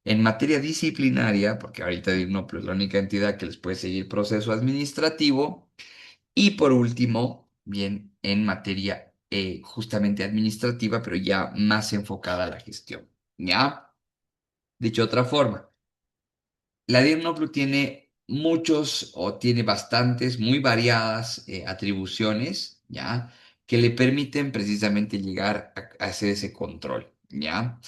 En materia disciplinaria, porque ahorita Dignoplo es la única entidad que les puede seguir proceso administrativo. Y por último, bien, en materia justamente administrativa, pero ya más enfocada a la gestión. ¿Ya? Dicho de otra forma, la DIRNOPLU tiene muchos o tiene bastantes, muy variadas atribuciones, ¿ya? Que le permiten precisamente llegar a hacer ese control, ¿ya?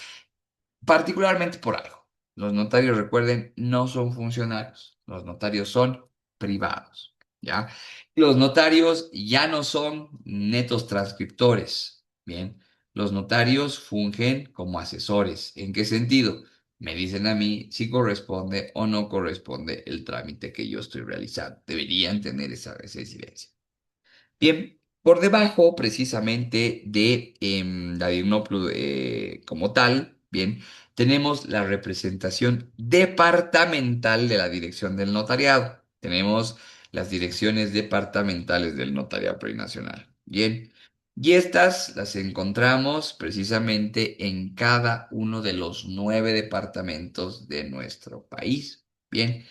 Particularmente por algo. Los notarios, recuerden, no son funcionarios. Los notarios son privados, ¿ya? Los notarios ya no son netos transcriptores, ¿bien? Los notarios fungen como asesores. ¿En qué sentido? Me dicen a mí si corresponde o no corresponde el trámite que yo estoy realizando. Deberían tener esa incidencia. Bien, por debajo precisamente de la Dignoplu como tal, bien, tenemos la representación departamental de la dirección del notariado. Tenemos las direcciones departamentales del notariado plurinacional. Bien, y estas las encontramos precisamente en cada uno de los 9 departamentos de nuestro país. Bien.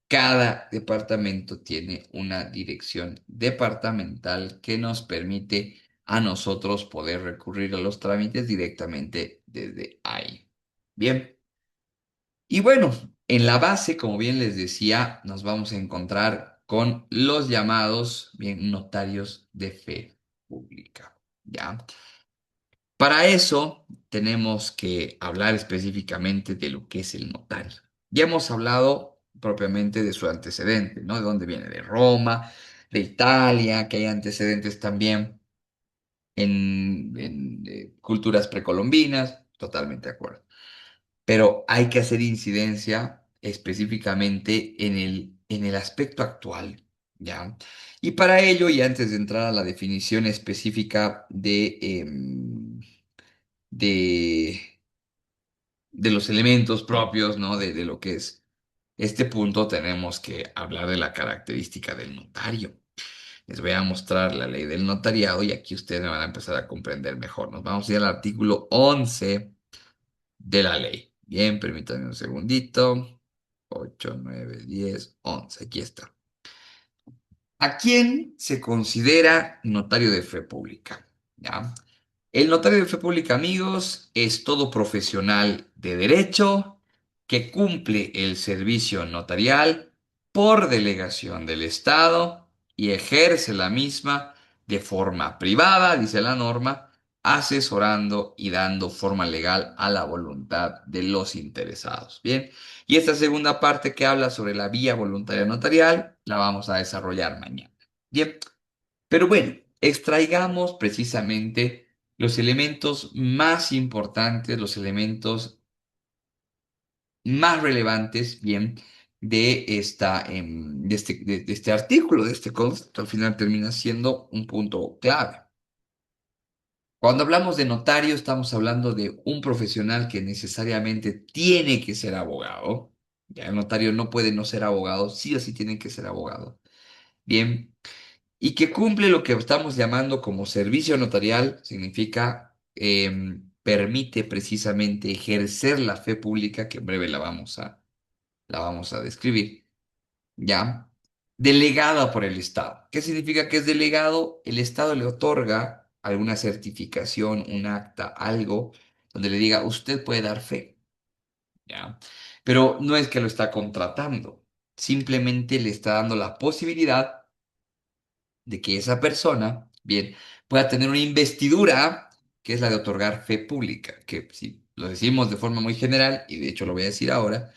Cada departamento tiene una dirección departamental que nos permite a nosotros poder recurrir a los trámites directamente desde ahí. Bien, y bueno, en la base, como bien les decía, nos vamos a encontrar con los llamados, bien, notarios de fe pública. ¿Ya? Para eso tenemos que hablar específicamente de lo que es el notario. Ya hemos hablado propiamente de su antecedente, ¿no? De dónde viene, de Roma, de Italia, que hay antecedentes también en culturas precolombinas, totalmente de acuerdo. Pero hay que hacer incidencia específicamente en el aspecto actual, ¿ya? Y para ello, y antes de entrar a la definición específica de, de los elementos propios, ¿no? De lo que es este punto, tenemos que hablar de la característica del notario. Les voy a mostrar la ley del notariado y aquí ustedes me van a empezar a comprender mejor. Nos vamos a ir al artículo 11 de la ley. Bien, permítanme un segundito. 8, 9, 10, 11. Aquí está. ¿A quién se considera notario de fe pública? ¿Ya? El notario de fe pública, amigos, es todo profesional de derecho que cumple el servicio notarial por delegación del Estado y ejerce la misma de forma privada, dice la norma, asesorando y dando forma legal a la voluntad de los interesados. Bien, y esta segunda parte que habla sobre la vía voluntaria notarial, la vamos a desarrollar mañana. Bien, pero bueno, extraigamos precisamente los elementos más importantes, los elementos más relevantes, bien, de este artículo, de este concepto. Al final termina siendo un punto clave. Cuando hablamos de notario, estamos hablando de un profesional que necesariamente tiene que ser abogado. Ya el notario no puede no ser abogado, sí o sí tiene que ser abogado. Bien, y que cumple lo que estamos llamando como servicio notarial, significa permite precisamente ejercer la fe pública, que en breve la vamos a describir, ¿ya? Delegada por el Estado. ¿Qué significa que es delegado? El Estado le otorga alguna certificación, un acta, algo, donde le diga, usted puede dar fe, ¿ya? Pero no es que lo está contratando, simplemente le está dando la posibilidad de que esa persona, bien, pueda tener una investidura, que es la de otorgar fe pública, que si lo decimos de forma muy general, y de hecho lo voy a decir ahora,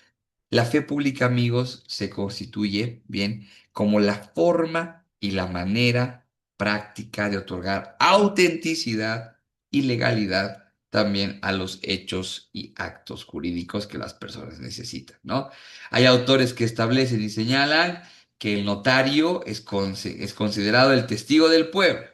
la fe pública, amigos, se constituye, bien, como la forma y la manera práctica de otorgar autenticidad y legalidad también a los hechos y actos jurídicos que las personas necesitan, ¿no? Hay autores que establecen y señalan que el notario es considerado el testigo del pueblo.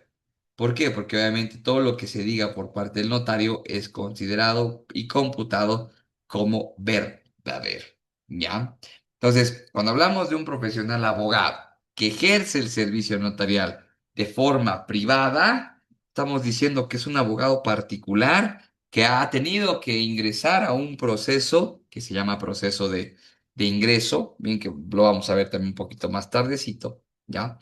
¿Por qué? Porque obviamente todo lo que se diga por parte del notario es considerado y computado como verdadero. ¿Ya? Entonces, cuando hablamos de un profesional abogado que ejerce el servicio notarial de forma privada, estamos diciendo que es un abogado particular que ha tenido que ingresar a un proceso que se llama proceso de ingreso, bien que lo vamos a ver también un poquito más tardecito, ¿ya?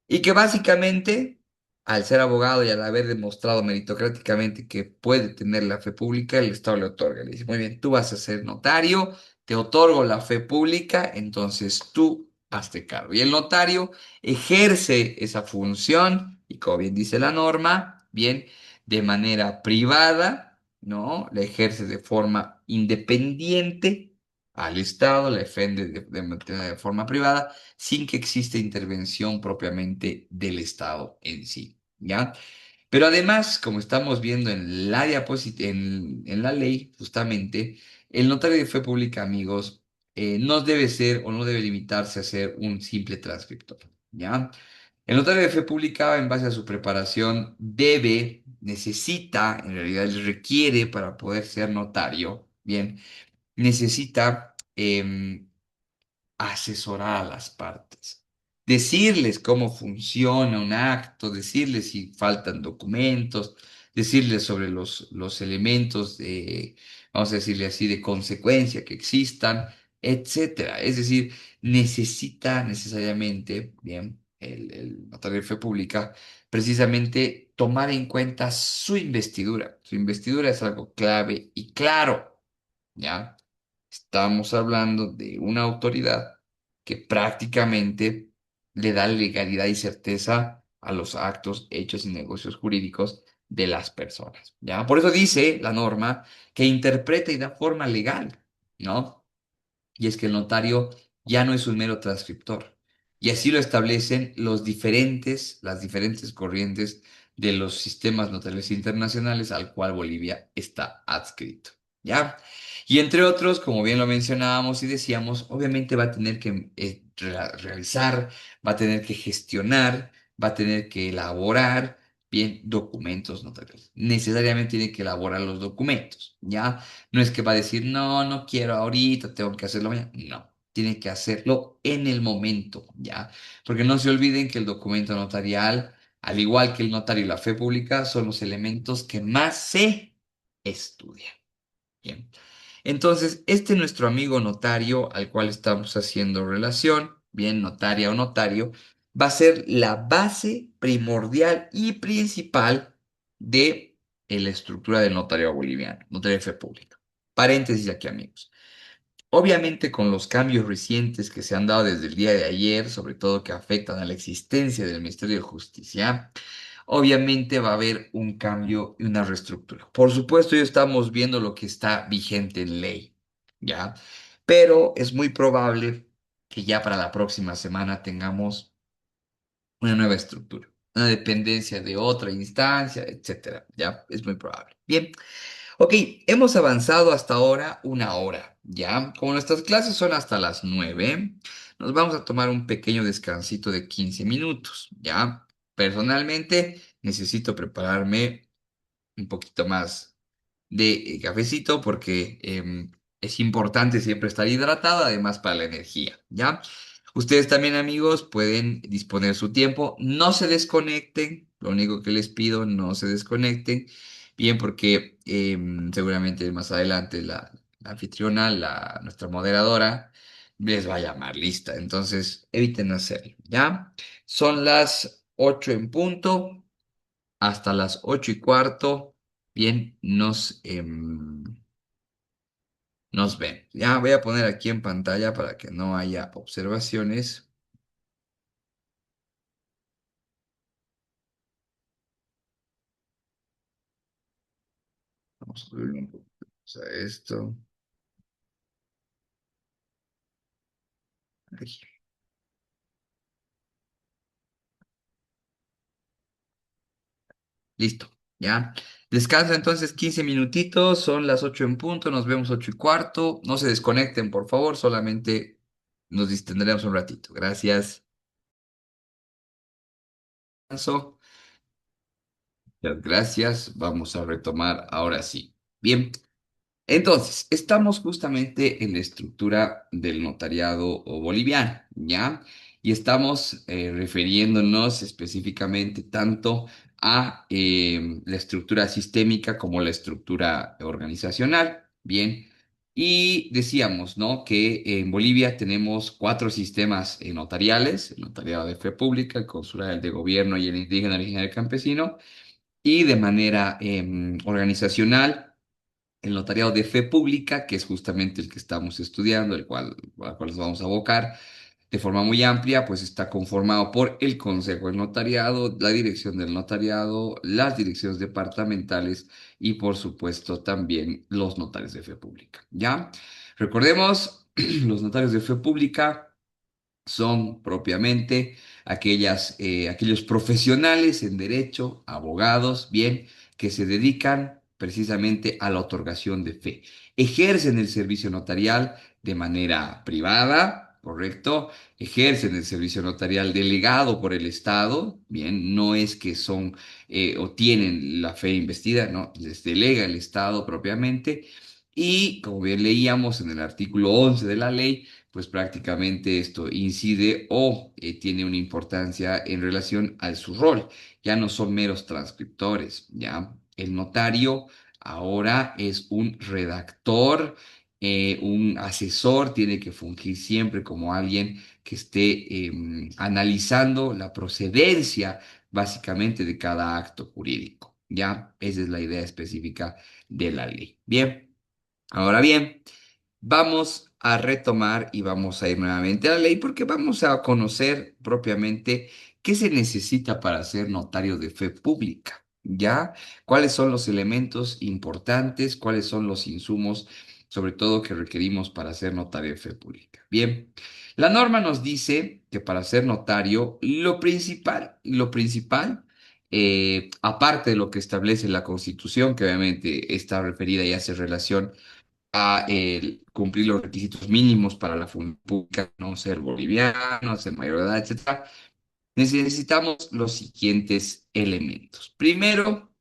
Y que básicamente, al ser abogado y al haber demostrado meritocráticamente que puede tener la fe pública, el Estado le otorga. Le dice, muy bien, tú vas a ser notario, te otorgo la fe pública, entonces tú hazte cargo. Y el notario ejerce esa función, y como bien dice la norma, bien, de manera privada, ¿no? La ejerce de forma independiente al Estado, la defiende de forma privada sin que exista intervención propiamente del Estado en sí, ¿ya? Pero además, como estamos viendo en la en la ley, justamente, el notario de fe pública, amigos, no debe ser o no debe limitarse a ser un simple transcriptor, ¿ya? El notario de fe pública, en base a su preparación, necesita, en realidad requiere para poder ser notario, bien, necesita asesorar a las partes, decirles cómo funciona un acto, decirles si faltan documentos, decirles sobre los elementos de, vamos a decirle así, de consecuencia que existan, etcétera. Es decir, necesita necesariamente, bien, el notario de fe pública, precisamente tomar en cuenta su investidura. Su investidura es algo clave y claro, ¿ya? Estamos hablando de una autoridad que prácticamente le da legalidad y certeza a los actos, hechos y negocios jurídicos de las personas, ¿ya? Por eso dice la norma que interpreta y da forma legal, ¿no? Y es que el notario ya no es un mero transcriptor. Y así lo establecen las diferentes corrientes de los sistemas notariales internacionales al cual Bolivia está adscrito. ¿Ya? Y entre otros, como bien lo mencionábamos y decíamos, obviamente va a tener que realizar, va a tener que gestionar, va a tener que elaborar, bien, documentos notariales. Necesariamente tiene que elaborar los documentos, ¿ya? No es que va a decir, no, no quiero ahorita, tengo que hacerlo mañana. No, tiene que hacerlo en el momento, ¿ya? Porque no se olviden que el documento notarial, al igual que el notario y la fe pública, son los elementos que más se estudian. Bien. Entonces, este nuestro amigo notario al cual estamos haciendo relación, bien notaria o notario, va a ser la base primordial y principal de la estructura del notario boliviano, notario de fe pública. Paréntesis aquí, amigos. Obviamente con los cambios recientes que se han dado desde el día de ayer, sobre todo que afectan a la existencia del Ministerio de Justicia, obviamente va a haber un cambio y una reestructura. Por supuesto, ya estamos viendo lo que está vigente en ley, ¿ya? Pero es muy probable que ya para la próxima semana tengamos una nueva estructura, una dependencia de otra instancia, etcétera, ¿ya? Es muy probable. Bien. Ok, hemos avanzado hasta ahora una hora, ¿ya? Como nuestras clases son hasta las 9, nos vamos a tomar un pequeño descansito de 15 minutos, ¿ya? Personalmente, necesito prepararme un poquito más de cafecito porque es importante siempre estar hidratado, además para la energía, ¿ya? Ustedes también, amigos, pueden disponer su tiempo. No se desconecten, lo único que les pido, no se desconecten, bien, porque seguramente más adelante la anfitriona, nuestra moderadora, les va a llamar lista. Entonces, eviten hacerlo, ¿ya? Son las 8 en punto hasta las 8:15. Bien, nos ven. Ya voy a poner aquí en pantalla para que no haya observaciones. Vamos a subir un poco a esto. Ahí. Listo, ya. Descansa entonces 15 minutitos, son las 8 en punto, nos vemos 8:15. No se desconecten, por favor, solamente nos distendremos un ratito. Gracias. Descanso. Muchas gracias. Vamos a retomar ahora sí. Bien. Entonces, estamos justamente en la estructura del notariado boliviano, ¿ya? Y estamos refiriéndonos específicamente tanto a la estructura sistémica como la estructura organizacional, ¿bien? Y decíamos, ¿no? Que en Bolivia tenemos cuatro sistemas notariales: el notariado de fe pública, el consular, el de gobierno y el indígena originario campesino, y de manera organizacional el notariado de fe pública, que es justamente el que estamos estudiando, al cual nos vamos a abocar de forma muy amplia, pues está conformado por el Consejo del Notariado, la Dirección del Notariado, las direcciones departamentales y, por supuesto, también los notarios de fe pública. ¿Ya? Recordemos, los notarios de fe pública son propiamente aquellos profesionales en derecho, abogados, bien, que se dedican precisamente a la otorgación de fe. Ejercen el servicio notarial de manera privada, ¿correcto? Ejercen el servicio notarial delegado por el Estado, bien, no es que son o tienen la fe investida, no, les delega el Estado propiamente. Y como bien leíamos en el artículo 11 de la ley, pues prácticamente esto incide o tiene una importancia en relación a su rol. Ya no son meros transcriptores, ¿ya? El notario ahora es un redactor, un asesor, tiene que fungir siempre como alguien que esté analizando la procedencia básicamente de cada acto jurídico, ¿ya? Esa es la idea específica de la ley. Bien. Ahora bien, vamos a retomar y vamos a ir nuevamente a la ley porque vamos a conocer propiamente qué se necesita para ser notario de fe pública, ¿ya? ¿Cuáles son los elementos importantes? ¿Cuáles son los insumos, sobre todo, que requerimos para ser notario de fe pública? Bien, la norma nos dice que para ser notario, lo principal, aparte de lo que establece la Constitución, que obviamente está referida y hace relación a cumplir los requisitos mínimos para la función pública, no ser boliviano, ser mayor de edad, etcétera, necesitamos los siguientes elementos. Primero,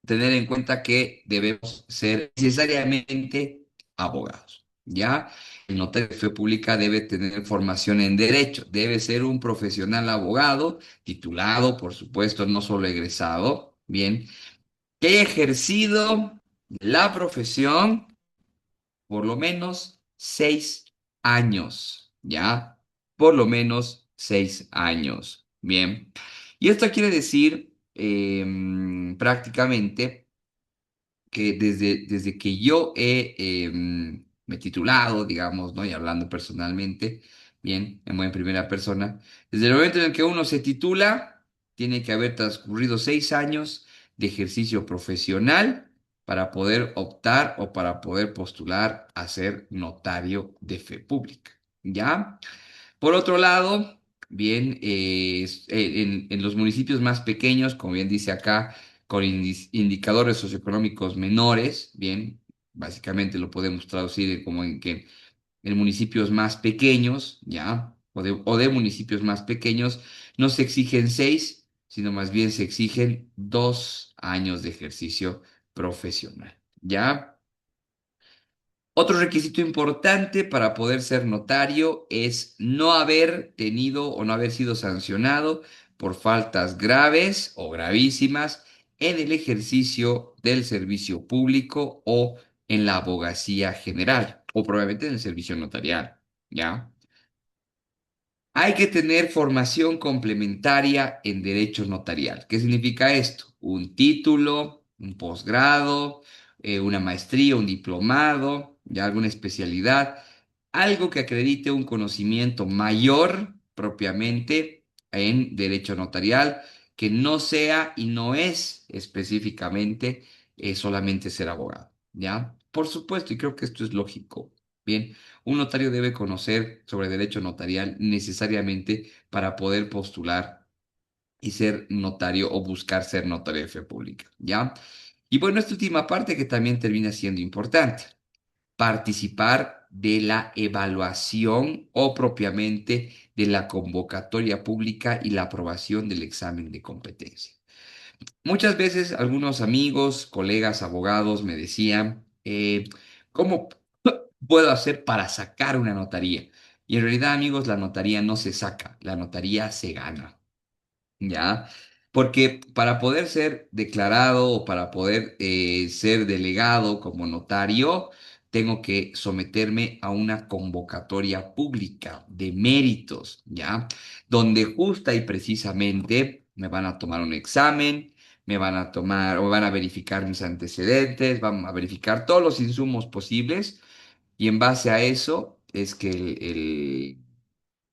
tener en cuenta que debemos ser necesariamente abogados, ¿ya? El notario de fe pública debe tener formación en derecho, debe ser un profesional abogado, titulado, por supuesto, no solo egresado, bien, que haya ejercido la profesión por lo menos 6 años, ¿ya? Por lo menos 6 años. Bien. Y esto quiere decir prácticamente que desde que yo he me he titulado, digamos, ¿no? Y hablando personalmente, bien, en primera persona. Desde el momento en el que uno se titula, tiene que haber transcurrido 6 años de ejercicio profesional para poder optar o para poder postular a ser notario de fe pública. ¿Ya? Por otro lado, bien, en los municipios más pequeños, como bien dice acá, con indicadores socioeconómicos menores, bien, básicamente lo podemos traducir como en que en municipios más pequeños, ¿ya? O de municipios más pequeños, no se exigen 6, sino más bien se exigen 2 años de ejercicio profesional, ¿ya? Otro requisito importante para poder ser notario es no haber tenido o no haber sido sancionado por faltas graves o gravísimas en el ejercicio del servicio público o en la abogacía general o probablemente en el servicio notarial, ¿ya? Hay que tener formación complementaria en derecho notarial. ¿Qué significa esto? Un título, un posgrado, una maestría, un diplomado, ya alguna especialidad, algo que acredite un conocimiento mayor propiamente en derecho notarial, que no sea y no es específicamente solamente ser abogado, ¿ya? Por supuesto, y creo que esto es lógico. Bien. Un notario debe conocer sobre derecho notarial necesariamente para poder postular y ser notario o buscar ser notario de fe pública, ¿ya? Y bueno, esta última parte que también termina siendo importante, participar de la evaluación o propiamente de la convocatoria pública y la aprobación del examen de competencia. Muchas veces algunos amigos, colegas, abogados me decían, ¿cómo puedo hacer para sacar una notaría? Y en realidad, amigos, la notaría no se saca, la notaría se gana. ¿Ya? Porque para poder ser declarado o para poder ser delegado como notario, tengo que someterme a una convocatoria pública de méritos, ¿ya? Donde justa y precisamente me van a tomar un examen, me van a tomar o van a verificar mis antecedentes, van a verificar todos los insumos posibles y en base a eso es que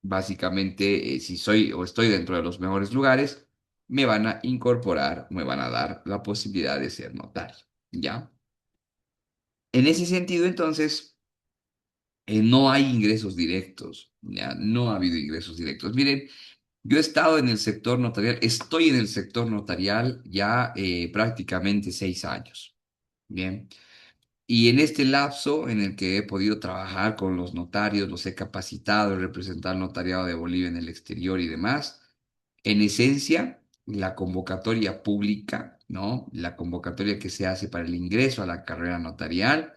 básicamente, si soy o estoy dentro de los mejores lugares, me van a incorporar, me van a dar la posibilidad de ser notario, ¿ya? En ese sentido, entonces, no hay ingresos directos, ¿ya? No ha habido ingresos directos. Miren, yo he estado en el sector notarial, estoy en el sector notarial ya prácticamente 6 años, ¿bien? Y en este lapso en el que he podido trabajar con los notarios, los he capacitado, representar el notariado de Bolivia en el exterior y demás, en esencia, la convocatoria pública, ¿no? La convocatoria que se hace para el ingreso a la carrera notarial,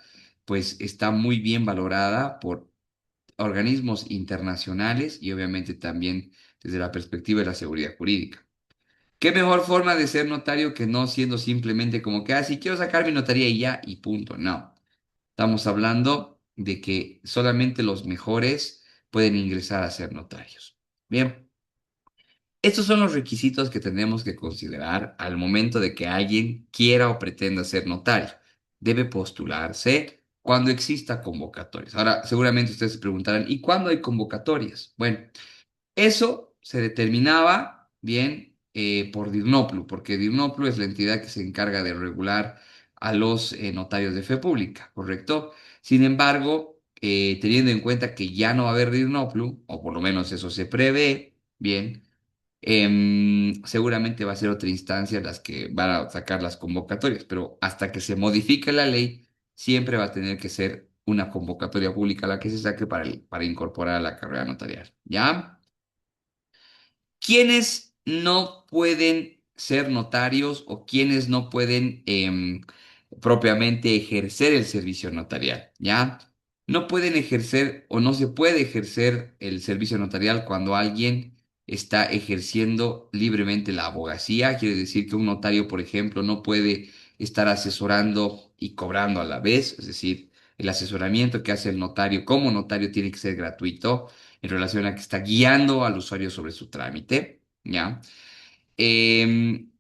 pues está muy bien valorada por organismos internacionales y obviamente también desde la perspectiva de la seguridad jurídica. ¿Qué mejor forma de ser notario que no siendo simplemente como que, si quiero sacar mi notaría y ya, y punto? No. Estamos hablando de que solamente los mejores pueden ingresar a ser notarios. Bien. Estos son los requisitos que tenemos que considerar al momento de que alguien quiera o pretenda ser notario. Debe postularse cuando exista convocatorias. Ahora, seguramente ustedes se preguntarán, ¿y cuándo hay convocatorias? Bueno, eso se determinaba bien por DIRNOPLU, porque DIRNOPLU es la entidad que se encarga de regular a los notarios de fe pública, ¿correcto? Sin embargo, teniendo en cuenta que ya no va a haber DIRNOPLU, o por lo menos eso se prevé, bien, seguramente va a ser otra instancia las que van a sacar las convocatorias, pero hasta que se modifique la ley, siempre va a tener que ser una convocatoria pública la que se saque para incorporar a la carrera notarial, ¿ya? ¿Quiénes no pueden ser notarios o quiénes no pueden propiamente ejercer el servicio notarial? ¿Ya? No pueden ejercer o no se puede ejercer el servicio notarial cuando alguien está ejerciendo libremente la abogacía. Quiere decir que un notario, por ejemplo, no puede estar asesorando y cobrando a la vez. Es decir, el asesoramiento que hace el notario como notario tiene que ser gratuito en relación a que está guiando al usuario sobre su trámite, ¿ya? Em,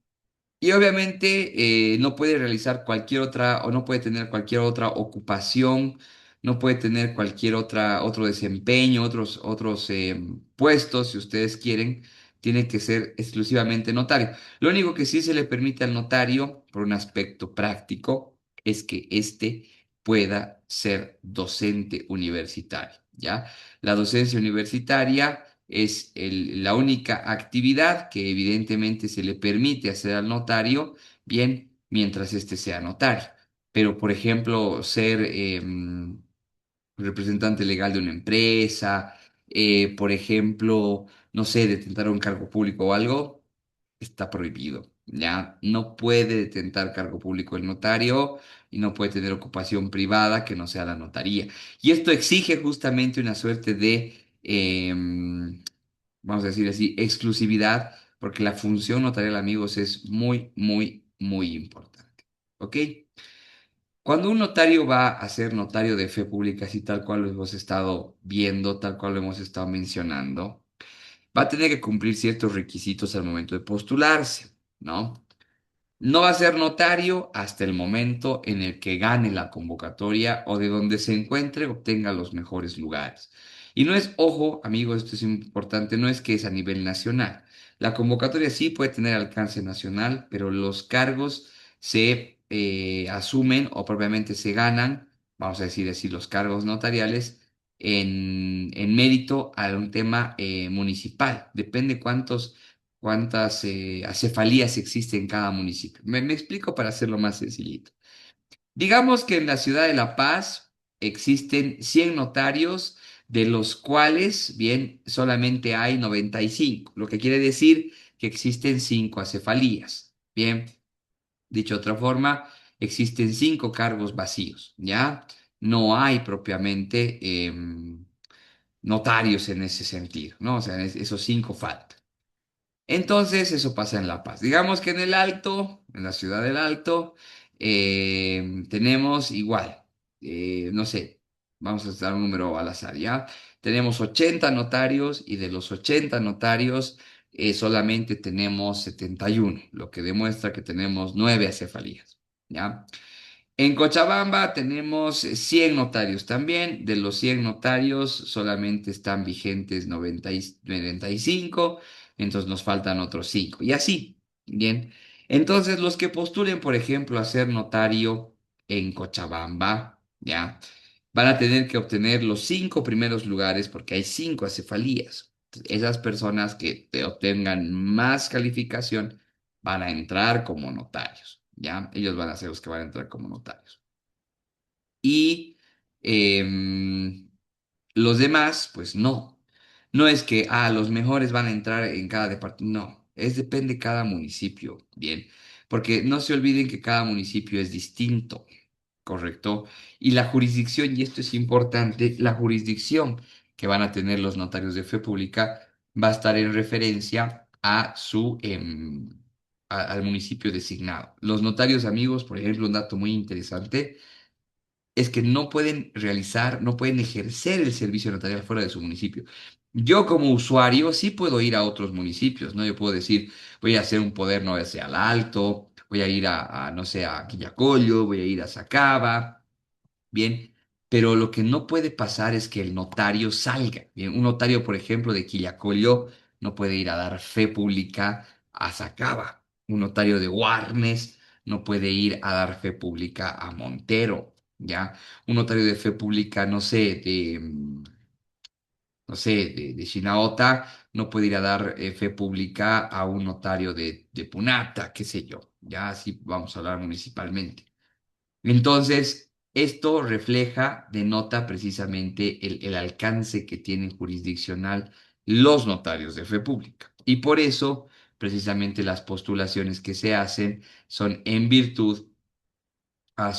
y obviamente no puede realizar cualquier otra o no puede tener cualquier otra ocupación no puede tener cualquier otro desempeño, otros puestos, si ustedes quieren, tiene que ser exclusivamente notario. Lo único que sí se le permite al notario, por un aspecto práctico, es que éste pueda ser docente universitario, ¿ya? La docencia universitaria es la única actividad que evidentemente se le permite hacer al notario, bien, mientras éste sea notario. Pero, por ejemplo, ser representante legal de una empresa, por ejemplo, no sé, detentar un cargo público o algo, está prohibido. Ya no puede detentar cargo público el notario y no puede tener ocupación privada que no sea la notaría. Y esto exige justamente una suerte de, vamos a decir así, exclusividad, porque la función notarial, amigos, es muy, muy, muy importante. ¿Ok? Cuando un notario va a ser notario de fe pública, así tal cual lo hemos estado viendo, tal cual lo hemos estado mencionando, va a tener que cumplir ciertos requisitos al momento de postularse, ¿no? No va a ser notario hasta el momento en el que gane la convocatoria o de donde se encuentre obtenga los mejores lugares. Y no es, ojo, amigos, esto es importante, no es que es a nivel nacional. La convocatoria sí puede tener alcance nacional, pero los cargos se asumen o propiamente se ganan, vamos a decir así, los cargos notariales en mérito a un tema municipal. Depende cuántas acefalías existen en cada municipio. Me explico para hacerlo más sencillito. Digamos que en la ciudad de La Paz existen 100 notarios, de los cuales, bien, solamente hay 95, lo que quiere decir que existen 5 acefalías. Bien, dicho de otra forma, existen 5 cargos vacíos, ¿ya? No hay propiamente notarios en ese sentido, ¿no? O sea, esos 5 faltan. Entonces, eso pasa en La Paz. Digamos que en el Alto, en la ciudad del Alto, tenemos igual, no sé, vamos a dar un número al azar, ¿ya? Tenemos 80 notarios y de los 80 notarios solamente tenemos 71, lo que demuestra que tenemos 9 acefalías, ¿ya? En Cochabamba tenemos 100 notarios también. De los 100 notarios solamente están vigentes 95, entonces nos faltan otros 5. Y así, bien. Entonces los que postulen, por ejemplo, a ser notario en Cochabamba, ¿ya? Van a tener que obtener los 5 primeros lugares porque hay 5 acefalías. Esas personas que te obtengan más calificación van a entrar como notarios, ¿ya? Ellos van a ser los que van a entrar como notarios. Y los demás, pues no. No es que, los mejores van a entrar en cada departamento. No, depende de cada municipio, ¿bien? Porque no se olviden que cada municipio es distinto. ¿Correcto? Y la jurisdicción, y esto es importante, la jurisdicción que van a tener los notarios de fe pública va a estar en referencia a al municipio designado. Los notarios amigos, por ejemplo, un dato muy interesante es que no pueden realizar, no pueden ejercer el servicio notarial fuera de su municipio. Yo como usuario sí puedo ir a otros municipios, ¿no? Yo puedo decir, voy a hacer un poder, no sé, al Alto, voy a ir no sé, a Quillacollo, voy a ir a Sacaba, bien, pero lo que no puede pasar es que el notario salga, bien, un notario, por ejemplo, de Quillacollo no puede ir a dar fe pública a Sacaba, un notario de Guarnes no puede ir a dar fe pública a Montero, ¿ya? Un notario de fe pública, no sé, no sé, de Chinaota, no puede ir a dar fe pública a un notario de Punata, qué sé yo, ya así vamos a hablar municipalmente. Entonces, esto refleja, denota precisamente el alcance que tienen jurisdiccional los notarios de fe pública. Y por eso, precisamente las postulaciones que se hacen son en virtud a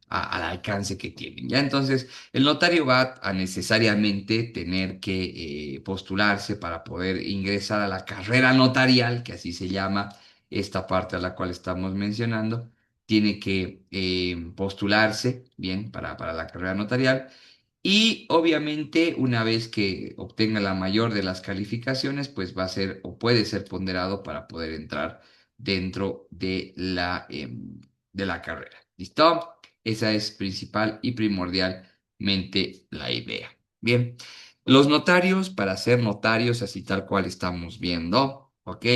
al alcance que tienen. ¿Ya? Entonces, el notario va a necesariamente tener que postularse para poder ingresar a la carrera notarial, que así se llama esta parte a la cual estamos mencionando. Tiene que postularse, bien, para la carrera notarial. Y obviamente, una vez que obtenga la mayor de las calificaciones, pues va a ser o puede ser ponderado para poder entrar dentro de la carrera. ¿Listo? Esa es principal y primordialmente la idea. Bien, los notarios, para ser notarios, así tal cual estamos viendo, ¿ok?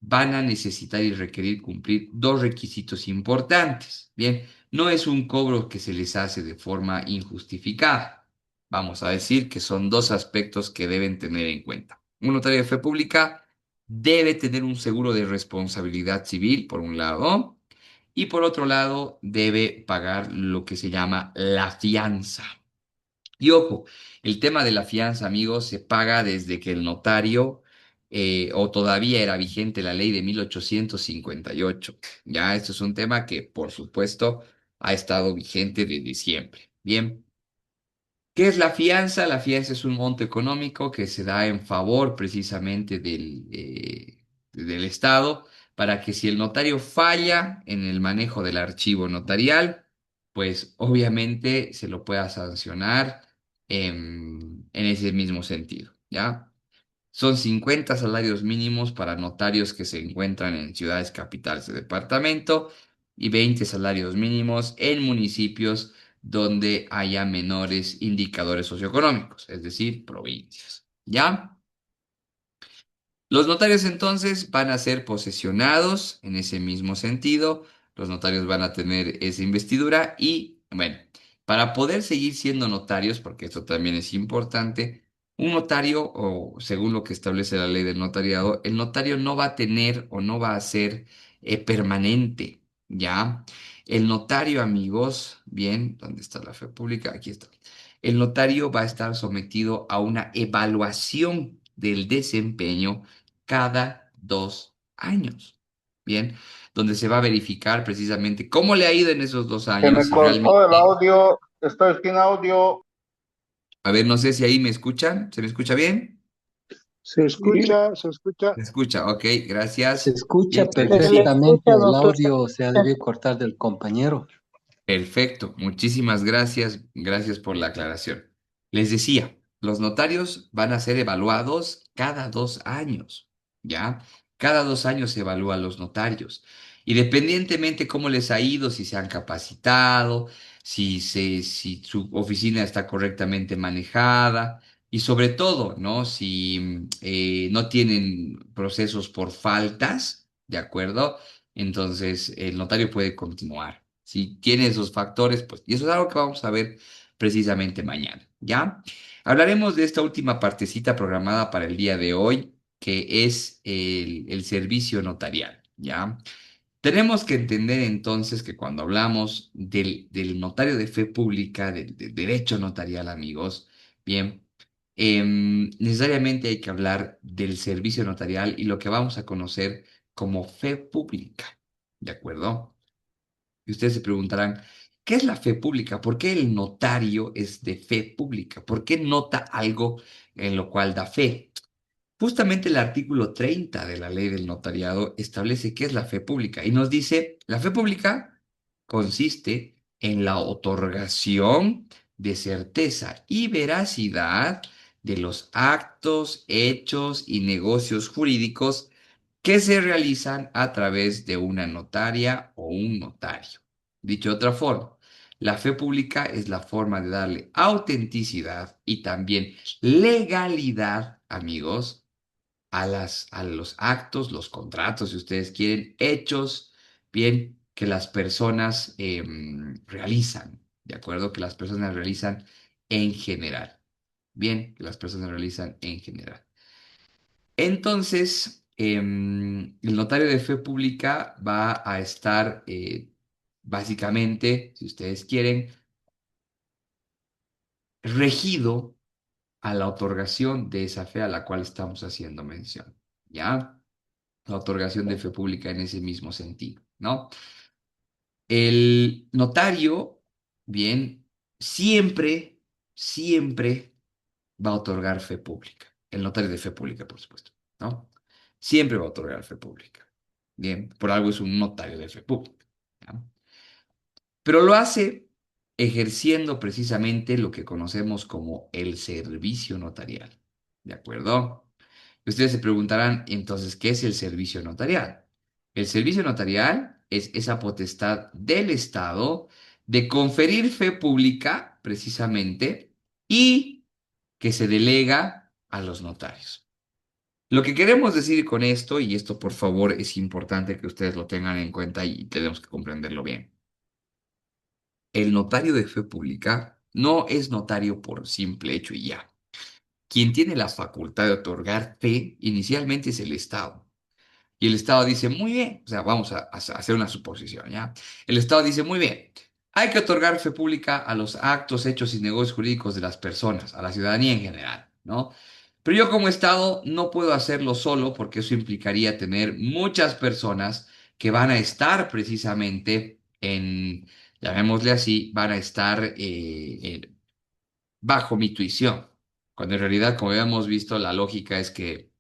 Van a necesitar y requerir cumplir dos requisitos importantes. Bien, no es un cobro que se les hace de forma injustificada. Vamos a decir que son dos aspectos que deben tener en cuenta. Un notario de fe pública debe tener un seguro de responsabilidad civil, por un lado, y por otro lado, debe pagar lo que se llama la fianza. Y ojo, el tema de la fianza, amigos, se paga desde que el notario, o todavía era vigente la ley de 1858. Ya, esto es un tema que, por supuesto, ha estado vigente desde siempre. Bien. ¿Qué es la fianza? La fianza es un monto económico que se da en favor precisamente del Estado para que si el notario falla en el manejo del archivo notarial, pues obviamente se lo pueda sancionar en ese mismo sentido, ¿ya? Son 50 salarios mínimos para notarios que se encuentran en ciudades capitales de departamento y 20 salarios mínimos en municipios donde haya menores indicadores socioeconómicos, es decir, provincias. ¿Ya? Los notarios entonces van a ser posesionados en ese mismo sentido, los notarios van a tener esa investidura y, bueno, para poder seguir siendo notarios, porque esto también es importante, un notario, o según lo que establece la ley del notariado, el notario no va a tener o no va a ser permanente, ¿ya? El notario, amigos, bien, ¿dónde está la fe pública? Aquí está. El notario va a estar sometido a una evaluación del desempeño cada 2 años. Bien, donde se va a verificar precisamente cómo le ha ido en esos dos Se años, me si cortó el realmente... audio, estoy sin audio. A ver, no sé si ahí me escuchan. ¿Se me escucha bien? Se escucha. Se escucha, ok, Se gracias. escucha Bien, les Se le decía. perfectamente, escucha, el doctor. audio se ha debido cortar del compañero. Perfecto, muchísimas gracias, gracias por la aclaración. Les decía, los notarios van a ser evaluados cada 2 años, ¿ya? Cada 2 años se evalúan los notarios. Y dependientemente cómo les ha ido, si se han capacitado, si su oficina está correctamente manejada y sobre todo, ¿no? Si no tienen procesos por faltas, ¿de acuerdo? Entonces el notario puede continuar. Si tiene esos factores, pues, y eso es algo que vamos a ver precisamente mañana, ¿ya? Hablaremos de esta última partecita programada para el día de hoy, que es el servicio notarial, ¿ya? Tenemos que entender entonces que cuando hablamos del notario de fe pública, del derecho notarial, amigos, bien, necesariamente hay que hablar del servicio notarial y lo que vamos a conocer como fe pública, ¿de acuerdo? Y ustedes se preguntarán, ¿qué es la fe pública? ¿Por qué el notario es de fe pública? ¿Por qué nota algo en lo cual da fe? Justamente el artículo 30 de la ley del notariado establece qué es la fe pública y nos dice, la fe pública consiste en la otorgación de certeza y veracidad de los actos, hechos y negocios jurídicos que se realizan a través de una notaria o un notario. Dicho de otra forma, la fe pública es la forma de darle autenticidad y también legalidad, amigos, a los actos, los contratos, si ustedes quieren, hechos, bien, que las personas realizan, ¿de acuerdo? Que las personas realizan en general. Bien, que las personas realizan en general. Entonces, el notario de fe pública va a estar, básicamente, si ustedes quieren, regido a la otorgación de esa fe a la cual estamos haciendo mención, ¿ya? La otorgación de fe pública en ese mismo sentido, ¿no? El notario, bien, siempre va a otorgar fe pública. El notario de fe pública, por supuesto, ¿no? Siempre va a otorgar fe pública. Bien, por algo es un notario de fe pública, ¿ya? Pero lo hace ejerciendo precisamente lo que conocemos como el servicio notarial, ¿de acuerdo? Ustedes se preguntarán, entonces, ¿qué es el servicio notarial? El servicio notarial es esa potestad del Estado de conferir fe pública, precisamente, y que se delega a los notarios. Lo que queremos decir con esto, y esto por favor es importante que ustedes lo tengan en cuenta y tenemos que comprenderlo bien. El notario de fe pública no es notario por simple hecho y ya. Quien tiene la facultad de otorgar fe inicialmente es el Estado. Y el Estado dice, muy bien, o sea, vamos a hacer una suposición, ¿ya? El Estado dice, muy bien, hay que otorgar fe pública a los actos, hechos y negocios jurídicos de las personas, a la ciudadanía en general, ¿no? Pero yo como Estado no puedo hacerlo solo porque eso implicaría tener muchas personas que van a estar precisamente llamémosle así, van a estar bajo mi tuición, cuando en realidad, como habíamos visto, la lógica es que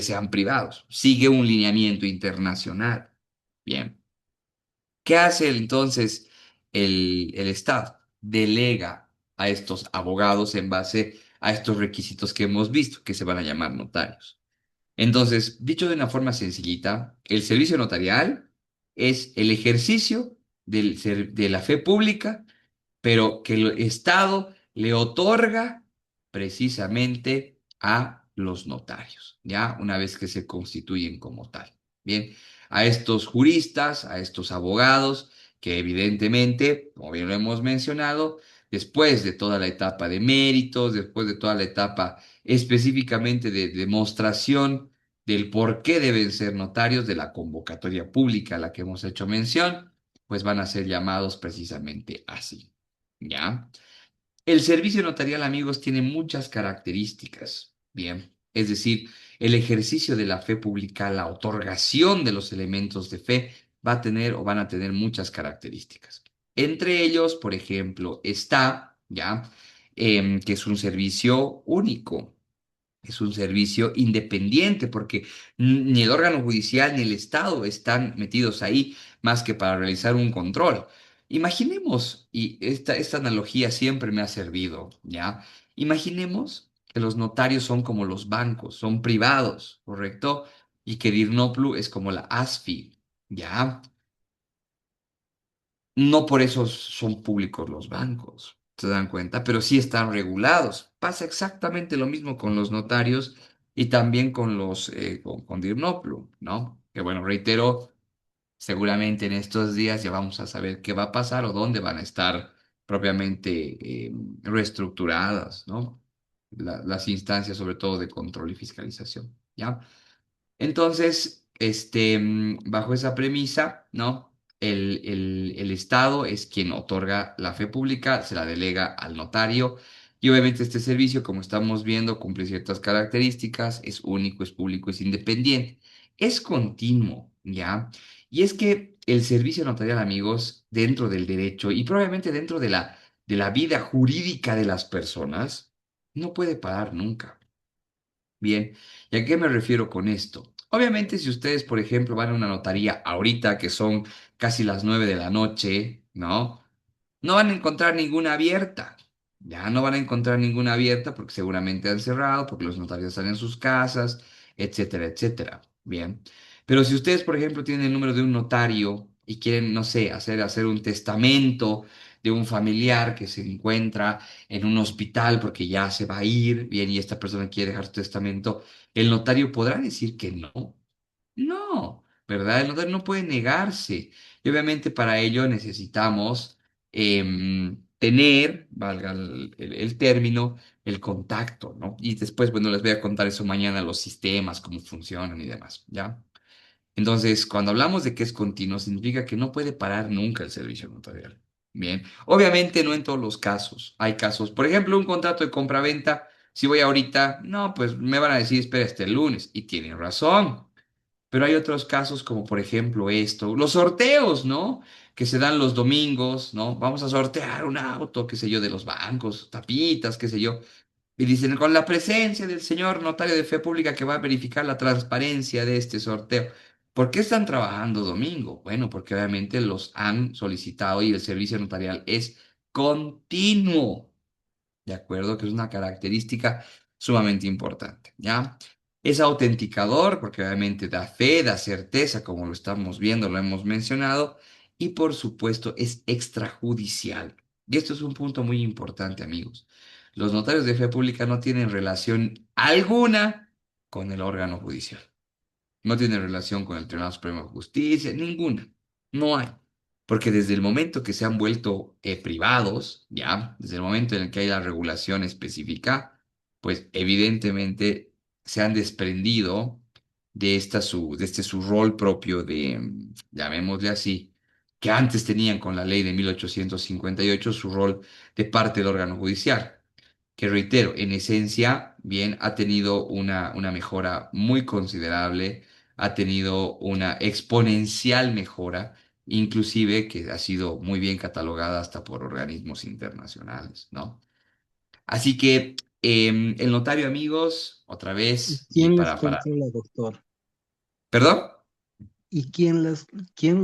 sean privados. Sigue un lineamiento internacional. Bien. ¿Qué hace entonces el Estado? Delega a estos abogados en base a estos requisitos que hemos visto, que se van a llamar notarios. Entonces, dicho de una forma sencillita, el servicio notarial es el ejercicio de la fe pública pero que el Estado le otorga precisamente a los notarios, ¿ya? Una vez que se constituyen como tal. Bien, a estos juristas, a estos abogados, que evidentemente, como bien lo hemos mencionado, después de toda la etapa de méritos, después de toda la etapa específicamente de demostración del por qué deben ser notarios, de la convocatoria pública a la que hemos hecho mención, pues van a ser llamados precisamente así. ¿Ya? El servicio notarial, amigos, tiene muchas características. Bien, es decir, el ejercicio de la fe pública, la otorgación de los elementos de fe, va a tener o van a tener muchas características. Entre ellos, por ejemplo, está, ¿ya? Que es un servicio único. Es un servicio independiente porque ni el órgano judicial ni el Estado están metidos ahí más que para realizar un control. Imaginemos, y esta analogía siempre me ha servido, ¿ya? Imaginemos que los notarios son como los bancos, son privados, ¿correcto? Y que Dirnoplu es como la ASFI, ¿ya? No por eso son públicos los bancos, ¿se dan cuenta? Pero sí están regulados. Pasa exactamente lo mismo con los notarios y también con con Dirnoplu, ¿no? Que bueno, reitero, seguramente en estos días ya vamos a saber qué va a pasar o dónde van a estar propiamente reestructuradas, ¿no? Las instancias, sobre todo de control y fiscalización, ¿ya? Entonces, bajo esa premisa, ¿no? El Estado es quien otorga la fe pública, se la delega al notario y obviamente este servicio, como estamos viendo, cumple ciertas características, es único, es público, es independiente, es continuo, ¿ya? Y es que el servicio notarial, amigos, dentro del derecho y probablemente dentro de de la vida jurídica de las personas, no puede parar nunca. Bien, ¿y a qué me refiero con esto? Obviamente, si ustedes, por ejemplo, van a una notaría ahorita, que son casi las 9 de la noche, ¿no? No van a encontrar ninguna abierta. Ya no van a encontrar ninguna abierta porque seguramente han cerrado, porque los notarios están en sus casas, etcétera, etcétera. Bien. Pero si ustedes, por ejemplo, tienen el número de un notario y quieren, no sé, hacer un testamento de un familiar que se encuentra en un hospital porque ya se va a ir, bien, y esta persona quiere dejar su testamento, el notario podrá decir que no. No, ¿verdad? El notario no puede negarse. Y obviamente para ello necesitamos tener, valga el término, el contacto, ¿no? Y después, bueno, les voy a contar eso mañana, los sistemas, cómo funcionan y demás, ¿ya? Entonces, cuando hablamos de que es continuo, significa que no puede parar nunca el servicio notarial. Bien, obviamente no en todos los casos. Hay casos, por ejemplo, un contrato de compraventa, si voy ahorita, no, pues me van a decir, espera este lunes, y tienen razón. Pero hay otros casos como por ejemplo esto, los sorteos, ¿no? Que se dan los domingos, ¿no? Vamos a sortear un auto, qué sé yo, de los bancos, tapitas, qué sé yo. Y dicen, con la presencia del señor notario de fe pública que va a verificar la transparencia de este sorteo. ¿Por qué están trabajando domingo? Bueno, porque obviamente los han solicitado y el servicio notarial es continuo. ¿De acuerdo? Que es una característica sumamente importante, ¿ya? Es autenticador porque obviamente da fe, da certeza, como lo estamos viendo, lo hemos mencionado, y por supuesto es extrajudicial. Y esto es un punto muy importante, amigos. Los notarios de fe pública no tienen relación alguna con el órgano judicial. No tiene relación con el Tribunal Supremo de Justicia, ninguna. No hay. Porque desde el momento que se han vuelto privados, ya, desde el momento en el que hay la regulación específica, pues evidentemente se han desprendido de este su rol propio de, llamémosle así, que antes tenían con la ley de 1858 su rol de parte del órgano judicial que reitero, en esencia, bien, ha tenido una mejora muy considerable, ha tenido una exponencial mejora, inclusive que ha sido muy bien catalogada hasta por organismos internacionales, ¿no? Así que el notario, amigos, otra ¿Y vez, y quién los controla, doctor? ¿perdón? ¿Y quién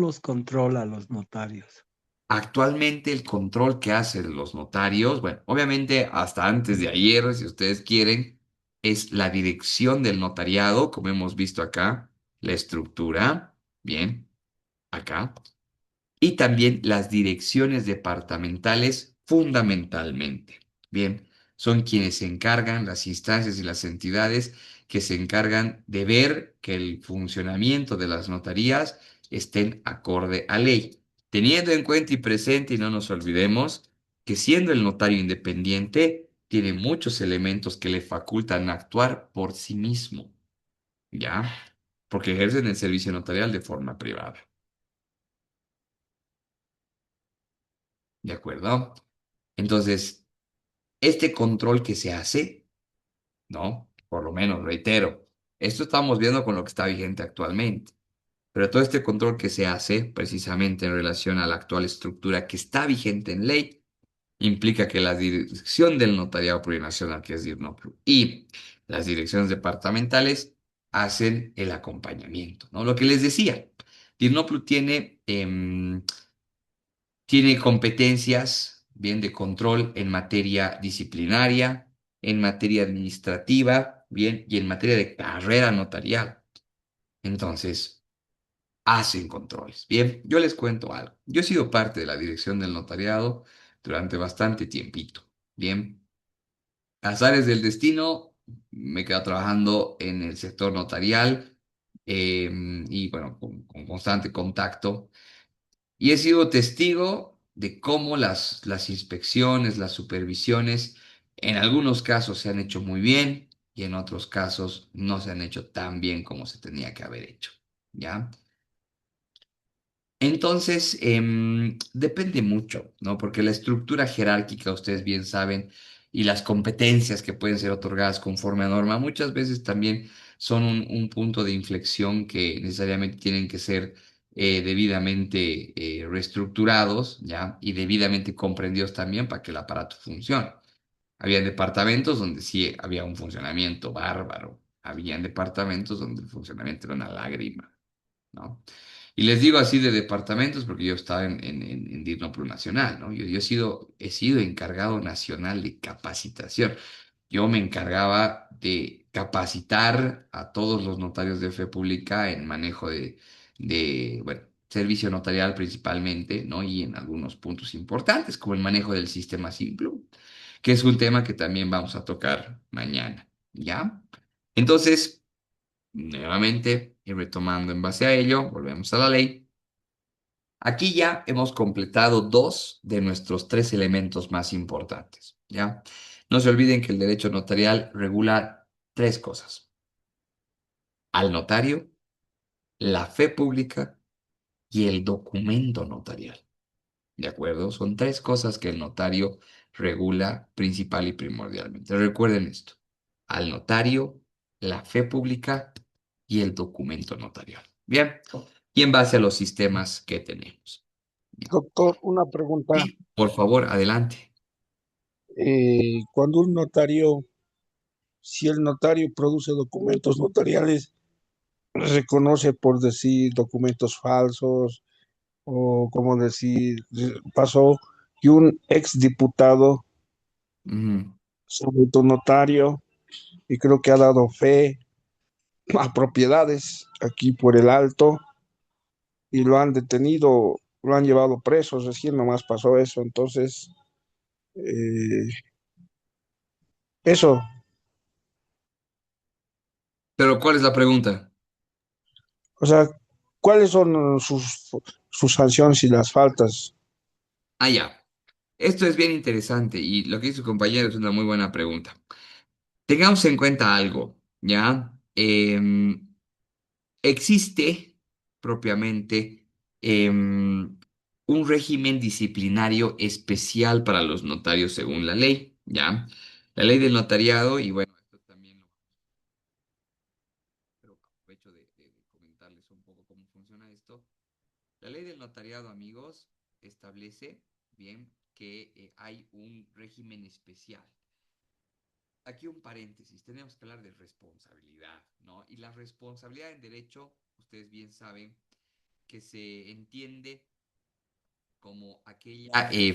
los controla a los notarios? Actualmente el control que hacen los notarios, bueno, obviamente hasta antes de ayer, si ustedes quieren, es la dirección del notariado, como hemos visto acá, la estructura, bien, acá y también las direcciones departamentales fundamentalmente. Bien, son quienes se encargan, las instancias y las entidades que se encargan de ver que el funcionamiento de las notarías estén acorde a ley, teniendo en cuenta y presente, y no nos olvidemos, que siendo el notario independiente, tiene muchos elementos que le facultan actuar por sí mismo, ¿ya? Porque ejercen el servicio notarial de forma privada. ¿De acuerdo? Entonces, este control que se hace, ¿no? Por lo menos, reitero, esto estamos viendo con lo que está vigente actualmente, pero todo este control que se hace precisamente en relación a la actual estructura que está vigente en ley, implica que la dirección del notariado plurinacional, que es DIRNOPLU, y las direcciones departamentales hacen el acompañamiento, ¿no? Lo que les decía, DIRNOPLU tiene competencias, bien, de control en materia disciplinaria, en materia administrativa, bien, y en materia de carrera notarial. Entonces, hacen controles. Bien, yo les cuento algo. Yo he sido parte de la dirección del notariado durante bastante tiempito. Bien, azares del destino, me he quedado trabajando en el sector notarial y bueno, con constante contacto. Y he sido testigo de cómo las inspecciones, las supervisiones, en algunos casos se han hecho muy bien y en otros casos no se han hecho tan bien como se tenía que haber hecho. ¿Ya? Entonces, depende mucho, ¿no? Porque la estructura jerárquica, ustedes bien saben, y las competencias que pueden ser otorgadas conforme a norma, muchas veces también son un punto de inflexión que necesariamente tienen que ser debidamente reestructurados, ¿ya? Y debidamente comprendidos también para que el aparato funcione. Había departamentos donde sí había un funcionamiento bárbaro, habían departamentos donde el funcionamiento era una lágrima, ¿no? Y les digo así de departamentos porque yo estaba en DIRNO Nacional, ¿no? He sido encargado nacional de capacitación. Yo me encargaba de capacitar a todos los notarios de fe pública en manejo bueno, servicio notarial principalmente, ¿no? Y en algunos puntos importantes, como el manejo del sistema Simplum, que es un tema que también vamos a tocar mañana, ¿ya? Entonces, nuevamente, y retomando en base a ello, volvemos a la ley. Aquí ya hemos completado dos de nuestros tres elementos más importantes, ¿ya? No se olviden que el derecho notarial regula tres cosas: al notario, la fe pública y el documento notarial, ¿de acuerdo? Son tres cosas que el notario regula principal y primordialmente. Recuerden esto: al notario, la fe pública y el documento notarial. Bien, y en base a los sistemas que tenemos. Doctor, una pregunta. Sí, por favor, adelante. Cuando un notario, si el notario produce documentos notariales, reconoce por decir documentos falsos o como decir, pasó que un exdiputado Ujú, se tu notario y creo que ha dado fe a propiedades aquí por el Alto y lo han detenido. lo han llevado preso, recién nomás pasó eso. Entonces, eh, eso, Pero ¿cuál es la pregunta? o sea, ¿cuáles son sus sanciones y las faltas? Ah, ya. Esto es bien interesante y lo que hizo su compañero es una muy buena pregunta. Tengamos en cuenta algo, ¿ya? Existe propiamente un régimen disciplinario especial para los notarios según la ley, ¿ya? La ley del notariado, y bueno, esto también lo pero aprovecho de comentarles un poco cómo funciona esto. La ley del notariado, amigos, establece, bien, que hay un régimen especial. Aquí un paréntesis, tenemos que hablar de responsabilidad, ¿no? Y la responsabilidad en derecho, ustedes bien saben, que se entiende como aquella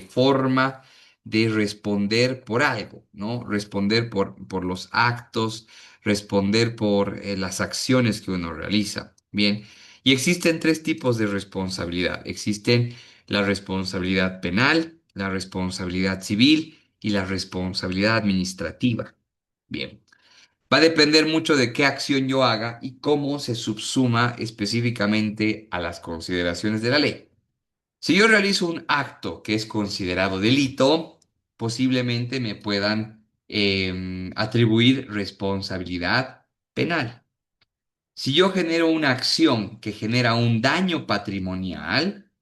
forma de responder por algo, ¿no? Responder por los actos, responder por las acciones que uno realiza. Bien, y existen tres tipos de responsabilidad. Existen la responsabilidad penal, la responsabilidad civil y la responsabilidad administrativa. Bien, va a depender mucho de qué acción yo haga y cómo se subsuma específicamente a las consideraciones de la ley. Si yo realizo un acto que es considerado delito, posiblemente me puedan atribuir responsabilidad penal. Si yo genero una acción que genera un daño patrimonial,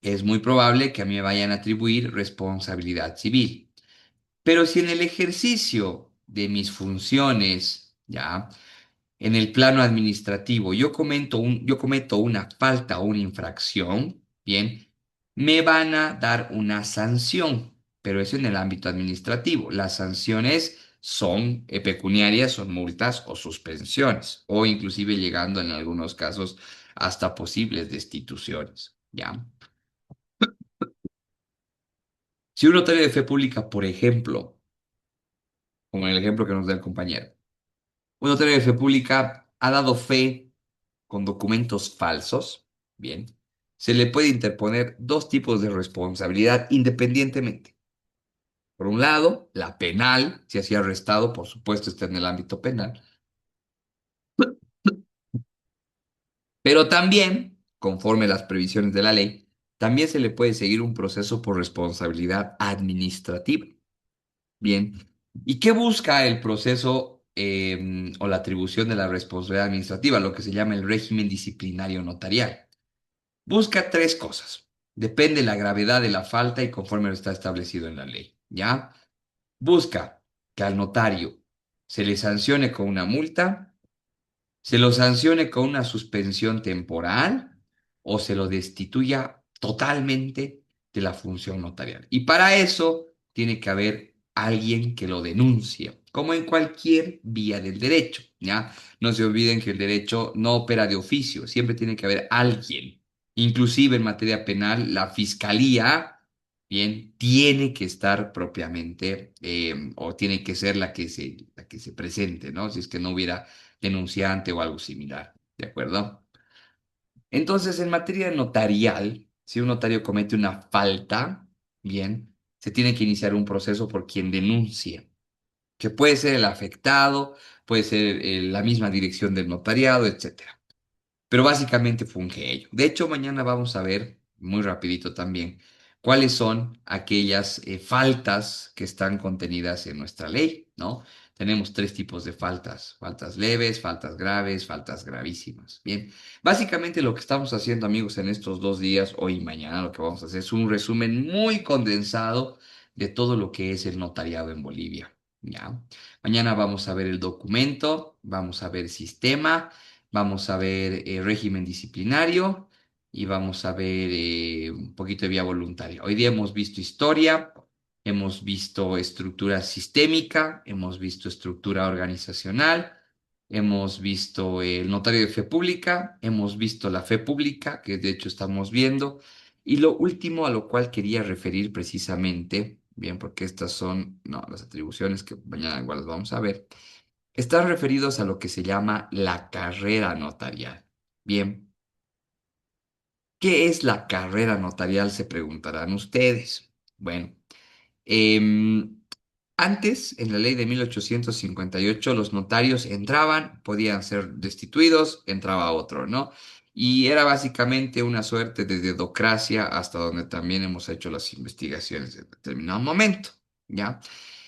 es muy probable que a mí me vayan a atribuir responsabilidad civil. Pero si en el ejercicio de mis funciones, ya, en el plano administrativo, yo cometo una falta o una infracción, bien, me van a dar una sanción, pero eso en el ámbito administrativo. Las sanciones son pecuniarias, son multas o suspensiones, o inclusive llegando en algunos casos hasta posibles destituciones, ¿ya? Si un notario de fe pública, por ejemplo, como en el ejemplo que nos da el compañero, un notario de fe pública ha dado fe con documentos falsos, bien, se le puede interponer dos tipos de responsabilidad independientemente. Por un lado, la penal, si ha sido arrestado, por supuesto está en el ámbito penal, pero también, conforme las previsiones de la ley, también se le puede seguir un proceso por responsabilidad administrativa. Bien, ¿y qué busca el proceso o la atribución de la responsabilidad administrativa, lo que se llama el régimen disciplinario notarial? Busca tres cosas. Depende la gravedad de la falta y conforme lo está establecido en la ley, ¿ya? Busca que al notario se le sancione con una multa, se lo sancione con una suspensión temporal o se lo destituya totalmente de la función notarial. Y para eso tiene que haber alguien que lo denuncie, como en cualquier vía del derecho, ¿ya? No se olviden que el derecho no opera de oficio, siempre tiene que haber alguien. Inclusive en materia penal, la fiscalía, bien, tiene que estar propiamente, o tiene que ser la que se presente, ¿no? Si es que no hubiera denunciante o algo similar, ¿de acuerdo? Entonces, en materia notarial, si un notario comete una falta, bien, se tiene que iniciar un proceso por quien denuncia, que puede ser el afectado, puede ser la misma dirección del notariado, etcétera. Pero básicamente funge ello. De hecho, mañana vamos a ver, muy rapidito también, cuáles son aquellas faltas que están contenidas en nuestra ley, ¿no? Tenemos tres tipos de faltas: faltas leves, faltas graves, faltas gravísimas. Bien, básicamente lo que estamos haciendo, amigos, en estos 2 días, hoy y mañana, lo que vamos a hacer es un resumen muy condensado de todo lo que es el notariado en Bolivia, ¿ya? Mañana vamos a ver el documento, vamos a ver sistema. Vamos a ver régimen disciplinario y vamos a ver un poquito de vía voluntaria. Hoy día hemos visto historia, hemos visto estructura sistémica, hemos visto estructura organizacional, hemos visto el notario de fe pública, hemos visto la fe pública, que de hecho estamos viendo, y lo último a lo cual quería referir precisamente, bien, porque estas son, no, las atribuciones que mañana igual las vamos a ver, están referidos a lo que se llama la carrera notarial. Bien, ¿Qué es la carrera notarial? Se preguntarán ustedes. Bueno, em, antes, en la ley de 1858, los notarios entraban, podían ser destituidos, entraba otro, ¿no? Y era básicamente una suerte de dedocracia hasta donde también hemos hecho las investigaciones en determinado momento, ¿ya?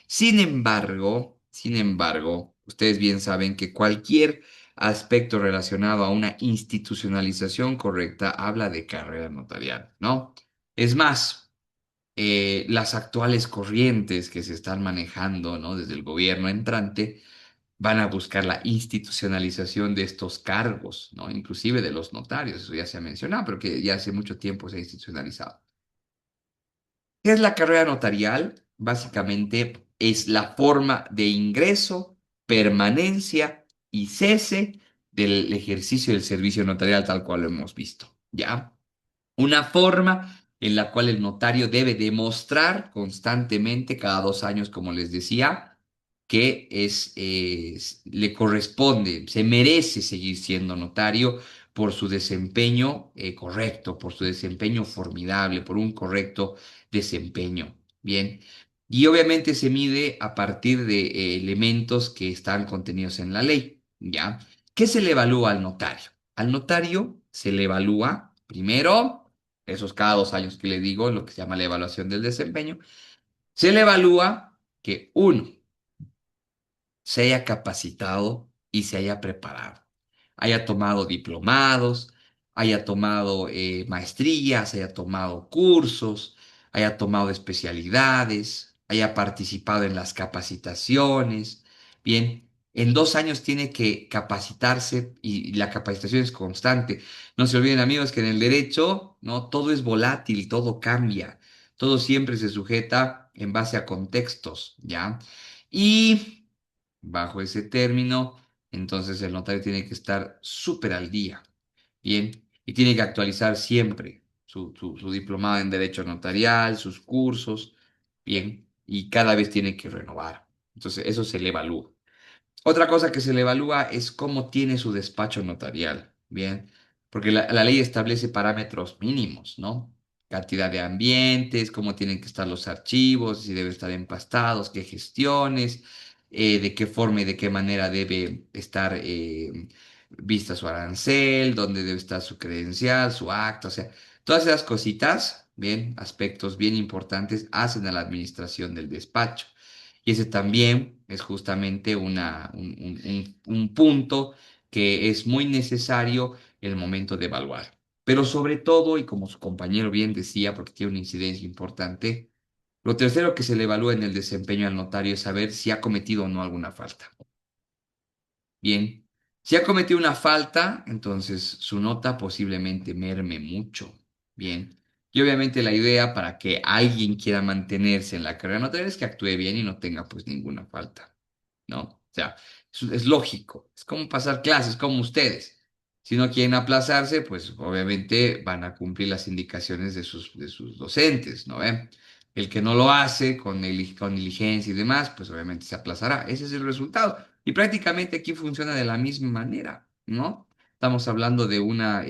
Sin embargo, ustedes bien saben que cualquier aspecto relacionado a una institucionalización correcta habla de carrera notarial, ¿no? Es más, las actuales corrientes que se están manejando, ¿no? Desde el gobierno entrante van a buscar la institucionalización de estos cargos, ¿no? Inclusive de los notarios, eso ya se ha mencionado, pero que ya hace mucho tiempo se ha institucionalizado. ¿Qué es la carrera notarial? Básicamente es la forma de ingreso, permanencia y cese del ejercicio del servicio notarial tal cual lo hemos visto, ¿ya? Una forma en la cual el notario debe demostrar constantemente, cada 2 años, como les decía, que le corresponde, se merece seguir siendo notario por su desempeño correcto, por su desempeño formidable, por un correcto desempeño. Bien. Y obviamente se mide a partir de elementos que están contenidos en la ley. ¿Ya? ¿Qué se le evalúa al notario? Al notario se le evalúa, primero, esos cada 2 años que le digo, lo que se llama la evaluación del desempeño, se le evalúa que uno, se haya capacitado y se haya preparado, haya tomado diplomados, haya tomado maestrías, haya tomado cursos, haya tomado especialidades, haya participado en las capacitaciones. Bien, en 2 años tiene que capacitarse y la capacitación es constante. No se olviden, amigos, que en el derecho, ¿no? Todo es volátil, todo cambia, todo siempre se sujeta en base a contextos, ¿ya? Y bajo ese término, entonces el notario tiene que estar súper al día, ¿bien? Y tiene que actualizar siempre su diplomado en Derecho Notarial, sus cursos, ¿bien? Y cada vez tiene que renovar. Entonces, eso se le evalúa. Otra cosa que se le evalúa es cómo tiene su despacho notarial, ¿bien? Porque la ley establece parámetros mínimos, ¿no? Cantidad de ambientes, cómo tienen que estar los archivos, si deben estar empastados, qué gestiones, de qué forma y de qué manera debe estar vista su arancel, dónde debe estar su credencial, su acta, o sea, todas esas cositas, bien, aspectos bien importantes, hacen a la administración del despacho. Y ese también es justamente un punto que es muy necesario en el momento de evaluar. Pero sobre todo, y como su compañero bien decía, porque tiene una incidencia importante, lo tercero que se le evalúa en el desempeño al notario es saber si ha cometido o no alguna falta. Bien, si ha cometido una falta, entonces su nota posiblemente merme mucho. Bien, y obviamente la idea para que alguien quiera mantenerse en la carrera notarial es que actúe bien y no tenga pues ninguna falta, ¿no? O sea, es lógico, es como pasar clases, como ustedes. Si no quieren aplazarse, pues obviamente van a cumplir las indicaciones de sus docentes, ¿no ven? El que no lo hace con diligencia y demás, pues obviamente se aplazará. Ese es el resultado. Y prácticamente aquí funciona de la misma manera, ¿no? Estamos hablando de una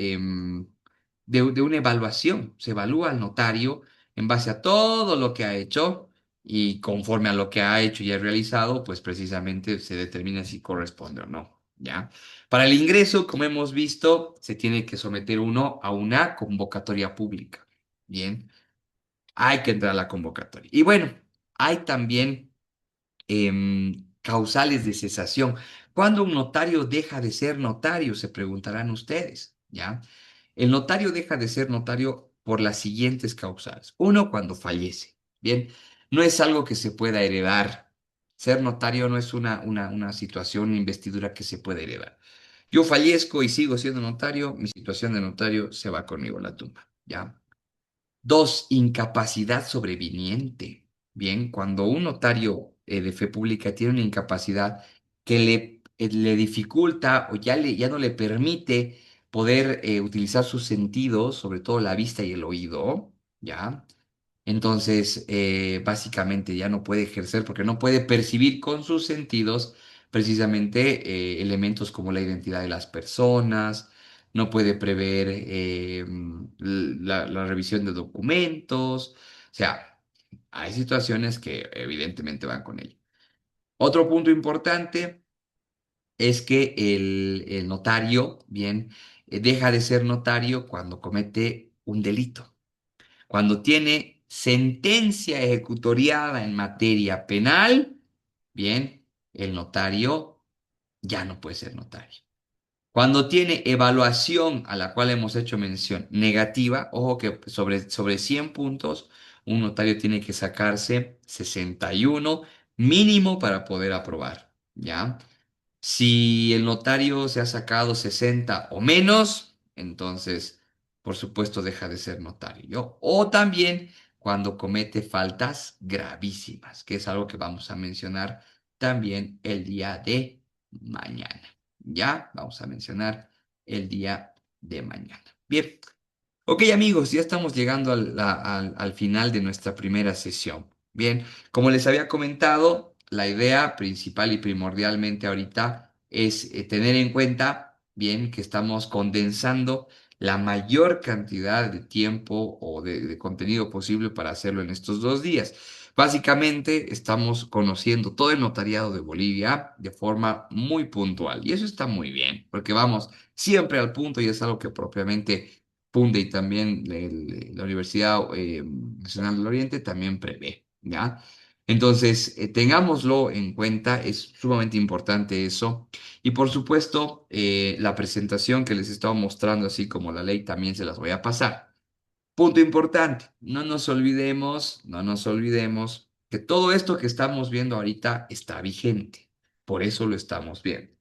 evaluación. Se evalúa al notario en base a todo lo que ha hecho y conforme a lo que ha hecho y ha realizado, pues precisamente se determina si corresponde o no, ¿ya? Para el ingreso, como hemos visto, se tiene que someter uno a una convocatoria pública, ¿bien? Hay que entrar a la convocatoria. Y bueno, hay también causales de cesación. ¿Cuándo un notario deja de ser notario? Se preguntarán ustedes, ¿ya? El notario deja de ser notario por las siguientes causales. Uno, cuando fallece. Bien, no es algo que se pueda heredar. Ser notario no es una situación, una investidura que se puede heredar. Yo fallezco y sigo siendo notario, mi situación de notario se va conmigo a la tumba, ¿ya? Dos, incapacidad sobreviniente. Bien, cuando un notario de fe pública tiene una incapacidad que le dificulta o ya no le permite poder utilizar sus sentidos, sobre todo la vista y el oído, ¿ya? Entonces, básicamente ya no puede ejercer porque no puede percibir con sus sentidos precisamente elementos como la identidad de las personas, no puede prever la revisión de documentos, o sea, hay situaciones que evidentemente van con ello. Otro punto importante es que el notario, bien, deja de ser notario cuando comete un delito. Cuando tiene sentencia ejecutoriada en materia penal, bien, el notario ya no puede ser notario. Cuando tiene evaluación a la cual hemos hecho mención negativa, ojo que sobre 100 puntos, un notario tiene que sacarse 61 mínimo para poder aprobar, ¿ya? Si el notario se ha sacado 60 o menos, entonces, por supuesto, deja de ser notario. O también cuando comete faltas gravísimas, que es algo que vamos a mencionar también el día de mañana. Ya vamos a mencionar el día de mañana. Bien. Ok, amigos, ya estamos llegando al final de nuestra primera sesión. Bien, como les había comentado, la idea principal y primordialmente ahorita es tener en cuenta, bien, que estamos condensando la mayor cantidad de tiempo o de contenido posible para hacerlo en estos 2 días. Básicamente, estamos conociendo todo el notariado de Bolivia de forma muy puntual y eso está muy bien, porque vamos siempre al punto y es algo que propiamente Punde y también la Universidad Nacional del Oriente también prevé, ¿ya? Entonces, tengámoslo en cuenta, es sumamente importante eso. Y por supuesto, la presentación que les estaba mostrando, así como la ley, también se las voy a pasar. Punto importante, no nos olvidemos que todo esto que estamos viendo ahorita está vigente. Por eso lo estamos viendo.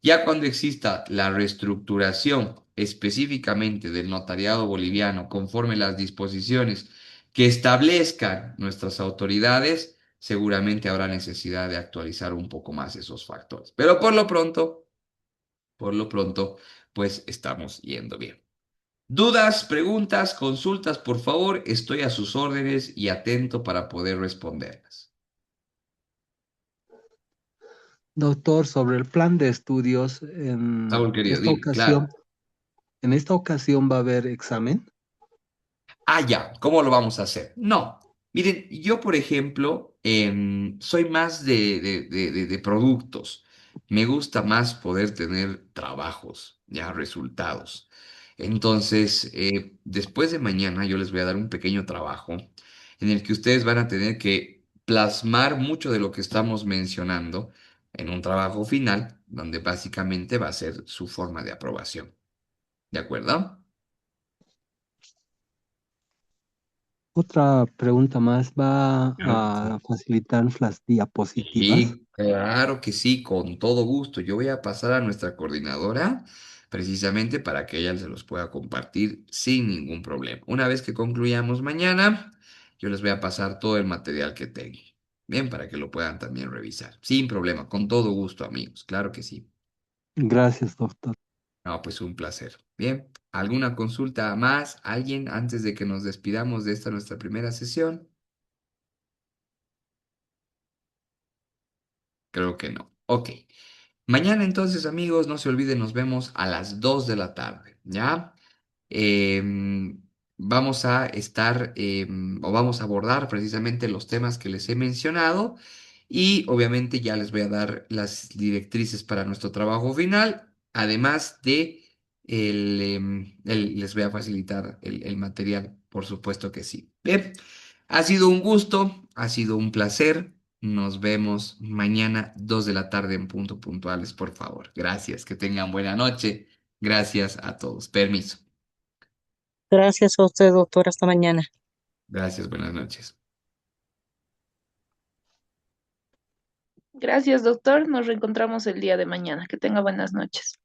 Ya cuando exista la reestructuración específicamente del notariado boliviano conforme las disposiciones que establezcan nuestras autoridades, seguramente habrá necesidad de actualizar un poco más esos factores. Pero por lo pronto, pues estamos yendo bien. Dudas, preguntas, consultas, por favor, estoy a sus órdenes y atento para poder responderlas. Doctor, sobre el plan de estudios, Saúl, querido, dime, claro. en esta ocasión va a haber examen. Ah, ya, ¿cómo lo vamos a hacer? No, miren, yo, por ejemplo, soy más de productos. Me gusta más poder tener trabajos, ya, resultados. Entonces, después de mañana yo les voy a dar un pequeño trabajo en el que ustedes van a tener que plasmar mucho de lo que estamos mencionando en un trabajo final, donde básicamente va a ser su forma de aprobación. ¿De acuerdo? Otra pregunta más, ¿va Claro que a sí. facilitar las diapositivas? Sí, claro que sí, con todo gusto. Yo voy a pasar a nuestra coordinadora precisamente para que ella se los pueda compartir sin ningún problema. Una vez que concluyamos mañana, yo les voy a pasar todo el material que tengo. Bien, para que lo puedan también revisar. Sin problema, con todo gusto, amigos. Claro que sí. Gracias, doctor. No, pues un placer. Bien, ¿alguna consulta más? ¿Alguien antes de que nos despidamos de esta nuestra primera sesión? Creo que no. Ok. Mañana entonces, amigos, no se olviden, nos vemos a las 2 de la tarde, ¿ya? Vamos a estar o vamos a abordar precisamente los temas que les he mencionado y obviamente ya les voy a dar las directrices para nuestro trabajo final, además de les voy a facilitar el material, por supuesto que sí. Bien, ha sido un gusto, ha sido un placer. Nos vemos mañana 2 de la tarde en punto puntuales, por favor. Gracias, que tengan buena noche. Gracias a todos. Permiso. Gracias a usted, doctor. Hasta mañana. Gracias, buenas noches. Gracias, doctor. Nos reencontramos el día de mañana. Que tenga buenas noches.